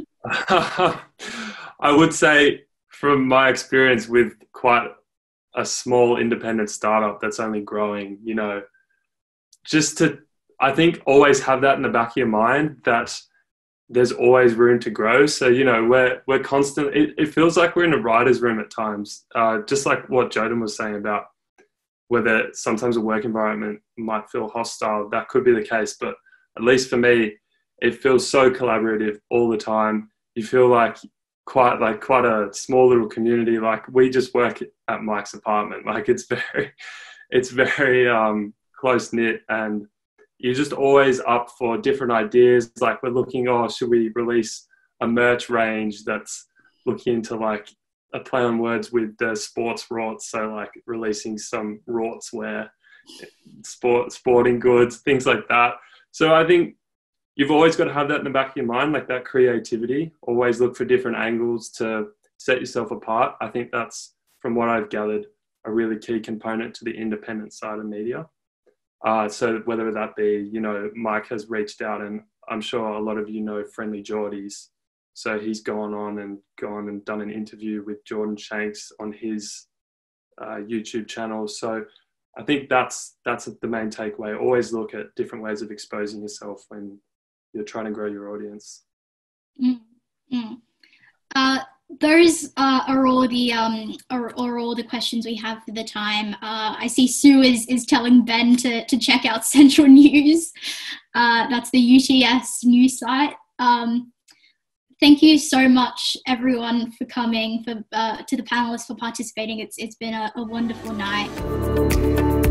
I would say from my experience with quite a small independent startup that's only growing, just to, I think, always have that in the back of your mind, that there's always room to grow. So, you know, we're constant. It feels like we're in a writer's room at times, just like what Jodan was saying about whether sometimes a work environment might feel hostile. That could be the case, but at least for me, it feels so collaborative all the time. You feel like quite a small little community. Like, we just work at Mike's apartment. Like, it's very close knit, and you're just always up for different ideas. Like, we're looking, should we release a merch range that's looking into like a play on words with the sports rorts? So like releasing some rorts wear, sporting goods, things like that. So I think you've always got to have that in the back of your mind, like that creativity. Always look for different angles to set yourself apart. I think that's, from what I've gathered, a really key component to the independent side of media. So whether that be, you know, Mike has reached out, and I'm sure a lot of you know Friendly Geordies. So he's gone and done an interview with Jordan Shanks on his YouTube channel. So I think that's the main takeaway. Always look at different ways of exposing yourself when you're trying to grow your audience. Those are all the questions we have for the time. I see Sue is telling Ben to check out Central News. That's the UTS news site. Thank you so much, everyone, for coming, to the panelists for participating. It's been a wonderful night.